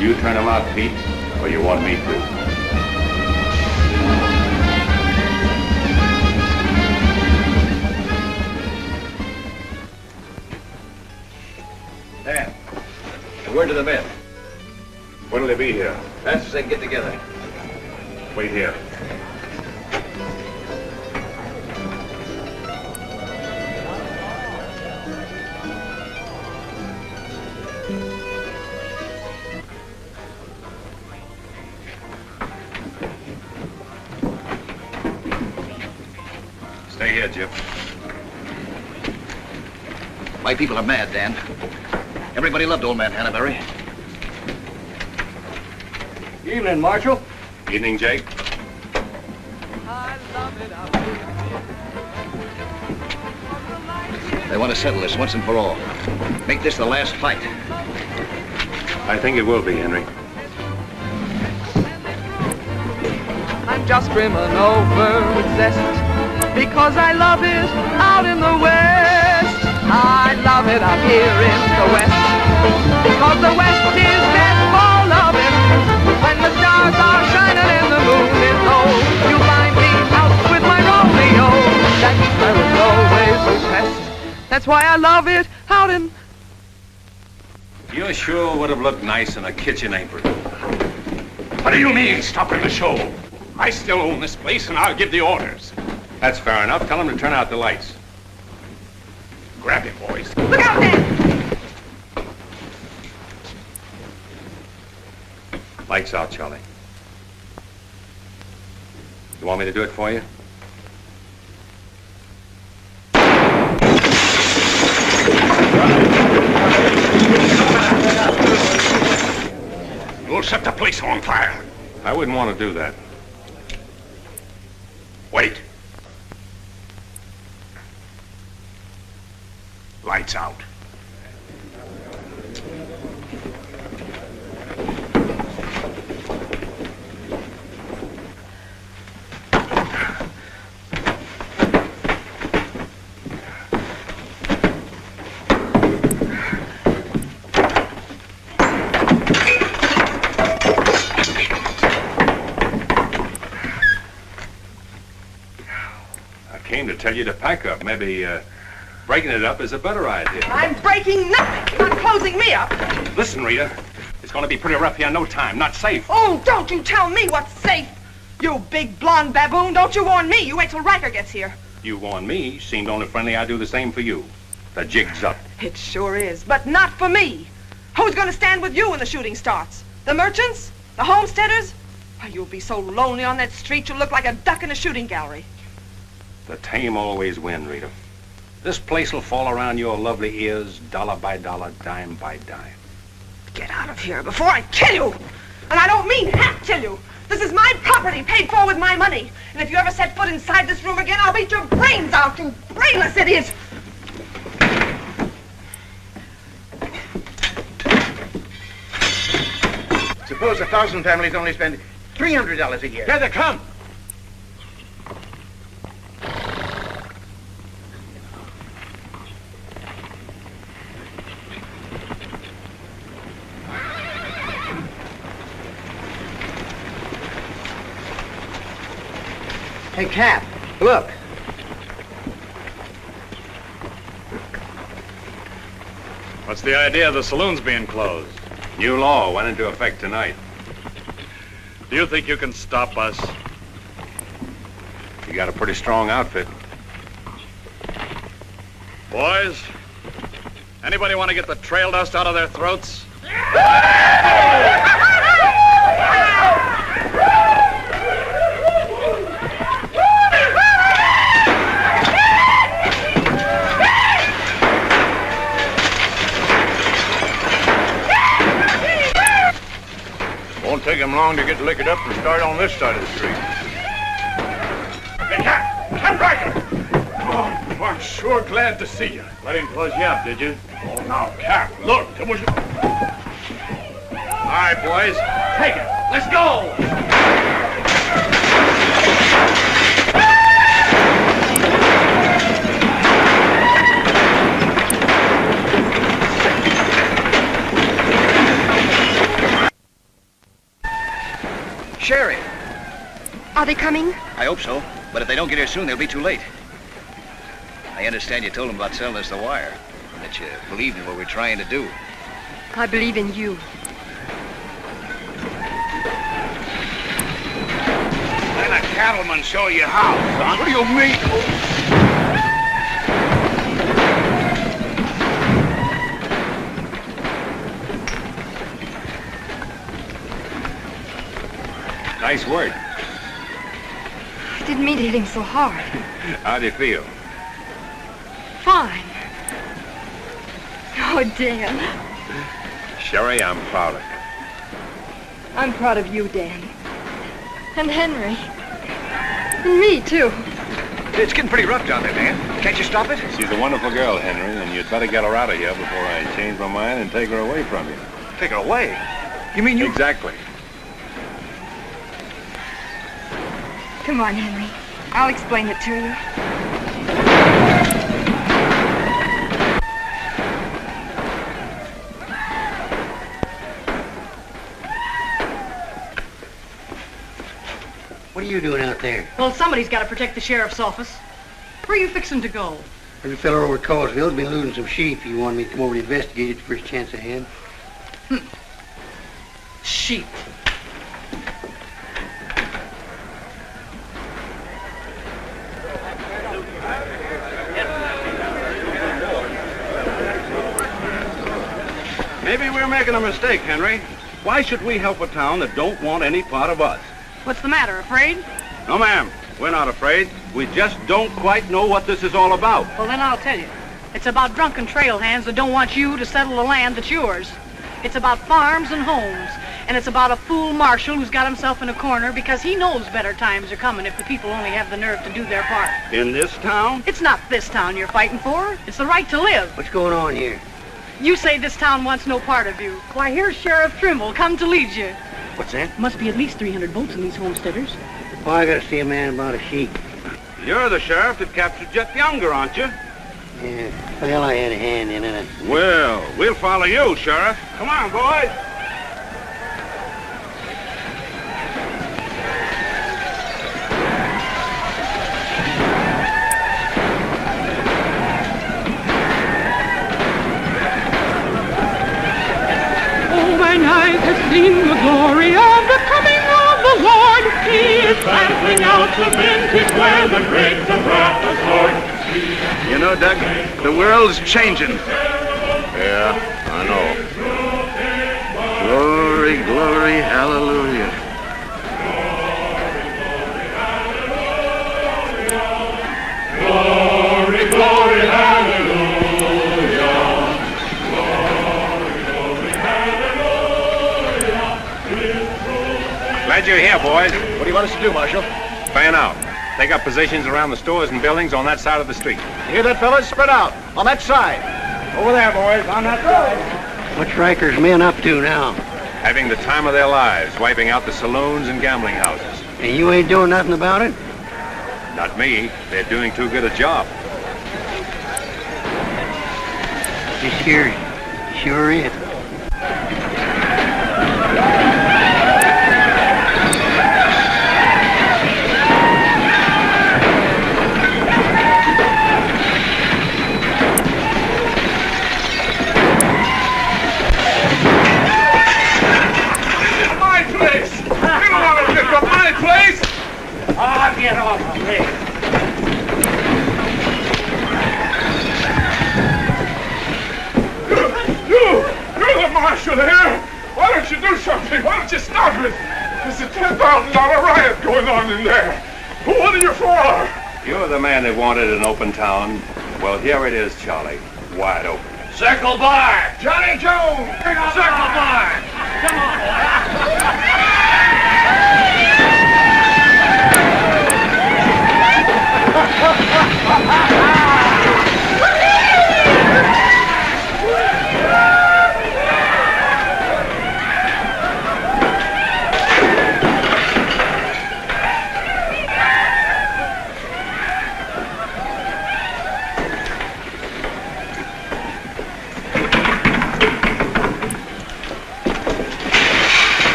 Will you turn him out, Pete, or you want me to? Dan, a word to the men. When'll they be here? Fast as they can get together. Wait here. Stay here, Jip. My people are mad, Dan. Everybody loved old man Hannaberry. Evening, Marshal. Evening, Jake. They want to settle this once and for all. Make this the last fight. I think it will be, Henry. I'm just brimming over with zest because I love it out in the West. I love it out here in the West because the West is best for loving. When the stars are shining and the moon is low, you'll find me out with my Romeo. That sparrow's always oppressed. That's why I love it out in... You sure would have looked nice in a kitchen apron. What do you mean, stopping the show? I still own this place, and I'll give the orders. That's fair enough. Tell them to turn out the lights. Grab it, boys. Look out there! Lights out, Charlie. You want me to do it for you? You'll set the place on fire. I wouldn't want to do that. Wait. Lights out. Came to tell you to pack up. Maybe breaking it up is a better idea. I'm breaking nothing. You're not closing me up. Listen, Rita, it's going to be pretty rough here in no time. Not safe. Oh, don't you tell me what's safe. You big blonde baboon, don't you warn me. You wait till Riker gets here. You warn me. Seemed only friendly I'd do the same for you. The jig's up. It sure is, but not for me. Who's going to stand with you when the shooting starts? The merchants? The homesteaders? Why, you'll be so lonely on that street you'll look like a duck in a shooting gallery. The tame always win, Rita. This place will fall around your lovely ears, dollar by dollar, dime by dime. Get out of here before I kill you! And I don't mean half kill you. This is my property, paid for with my money. And if you ever set foot inside this room again, I'll beat your brains out, you brainless idiot! Suppose 1,000 families only spend $300 a year. Here they come. Hey, Cap, look. What's the idea of the saloons being closed? New law went into effect tonight. Do you think you can stop us? You got a pretty strong outfit. Boys, anybody want to get the trail dust out of their throats? Won't take him long to get liquored up and start on this side of the street. Hey, Cap Riker! Oh, I'm sure glad to see you. Let him close you up, did you? Oh, now, Cap, look, it was... All right, boys, take it. Let's go! Sherry. Are they coming? I hope so. But if they don't get here soon, they'll be too late. I understand you told them about selling us the wire. That you believed in what we're trying to do. I believe in you. Let a cattleman show you how, son. What do you mean? Nice work. I didn't mean to hit him so hard. How do you feel? Fine. Oh, Dan. Sherry, I'm proud of you. I'm proud of you, Dan. And Henry. And me, too. It's getting pretty rough down there, Dan. Can't you stop it? She's a wonderful girl, Henry, and you'd better get her out of here before I change my mind and take her away from you. Take her away? You mean you... Exactly. Come on, Henry. I'll explain it to you. What are you doing out there? Well, somebody's got to protect the sheriff's office. Where are you fixing to go? There's a fellow over at Callsville's been losing some sheep. He wanted me to come over to investigate it the first chance I had. Sheep. Maybe we're making a mistake, Henry. Why should we help a town that don't want any part of us? What's the matter, afraid? No, ma'am. We're not afraid. We just don't quite know what this is all about. Well, then I'll tell you. It's about drunken trail hands that don't want you to settle the land that's yours. It's about farms and homes. And it's about a fool marshal who's got himself in a corner because he knows better times are coming if the people only have the nerve to do their part. In this town? It's not this town you're fighting for. It's the right to live. What's going on here? You say this town wants no part of you. Why, here's Sheriff Trimble come to lead you. What's that? Must be at least 300 votes in these homesteaders. Oh, I gotta see a man about a sheep. You're the sheriff that captured Jet Younger, aren't you? Yeah, well, I had a hand in it. Well, we'll follow you, Sheriff. Come on, boys. When I have seen the glory of the coming of the Lord, He is sampling out the vintage where the grapes have brought the sword. You know, Doug, the world's changing. Yeah, I know. Glory, glory, hallelujah. Glory, glory, hallelujah. Glad you're here, boys. What do you want us to do, Marshal? Fan out. Take up positions around the stores and buildings on that side of the street. You hear that, fellas? Spread out. On that side. Over there, boys, on that side. What's Riker's men up to now? Having the time of their lives, wiping out the saloons and gambling houses. And you ain't doing nothing about it? Not me. They're doing too good a job. This here sure is. Get off of me. You're the marshal here. Why don't you do something? Why don't you stop it? There's a $10,000 riot going on in there. What are you for? You're the man that wanted an open town. Well, here it is, Charlie. Wide open. Circle Bar. Johnny Jones. Circle Bar. Come on.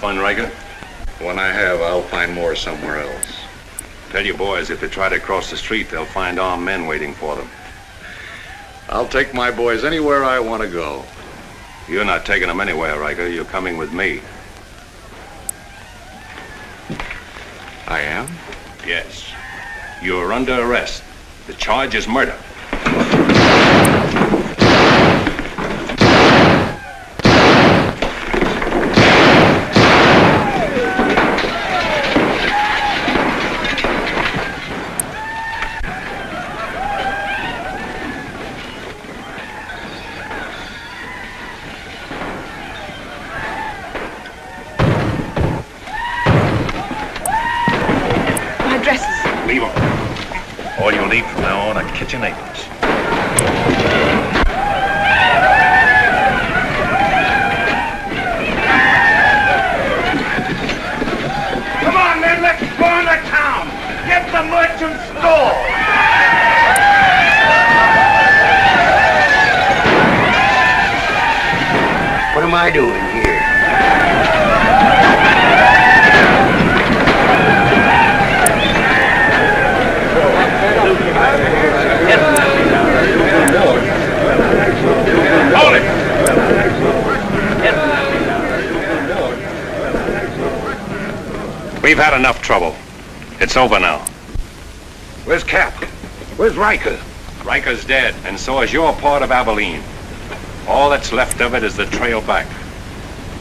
fun, Riker? When I have, I'll find more somewhere else. Tell your boys if they try to cross the street, they'll find armed men waiting for them. I'll take my boys anywhere I want to go. You're not taking them anywhere, Riker. You're coming with me. I am? Yes. You're under arrest. The charge is murder. Leave them. All you'll need from now on are kitchen aprons. Come on, men, let's go into town. Get the merchant store. What am I doing here? Hold it! We've had enough trouble. It's over now. Where's Cap? Where's Riker? Riker's dead, and so is your part of Abilene. All that's left of it is the trail back.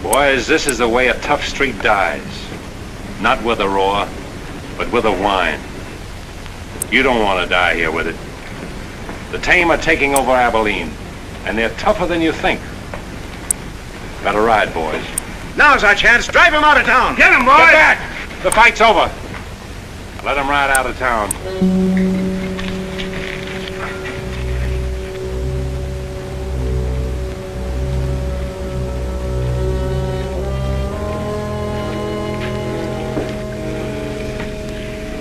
Boys, this is the way a tough street dies. Not with a roar, but with a whine. You don't want to die here with it. The tame are taking over Abilene, and they're tougher than you think. Better ride, boys. Now's our chance. Drive him out of town. Get him, boys! Get back! The fight's over. Let him ride out of town.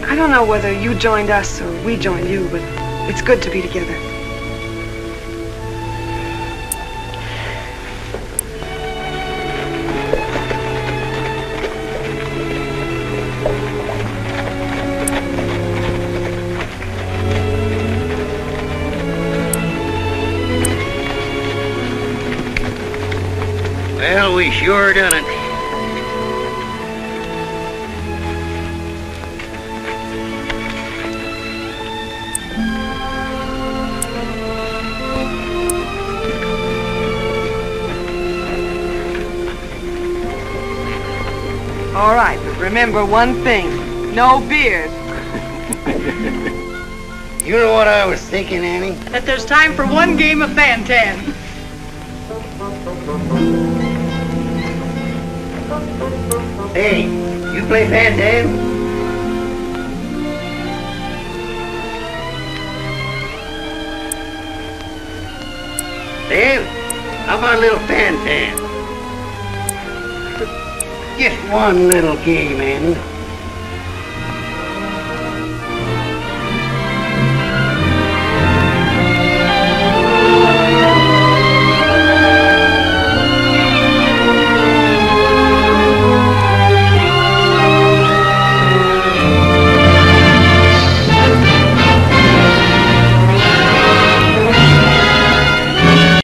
I don't know whether you joined us or we joined you, but it's good to be together. Well, we sure done it. All right, but remember one thing. No beard. You know what I was thinking, Annie? That there's time for one game of Fan-Tan. Hey, you play Fan-Tan? Dan, how about a little Fan-Tan? Just one little game, Annie.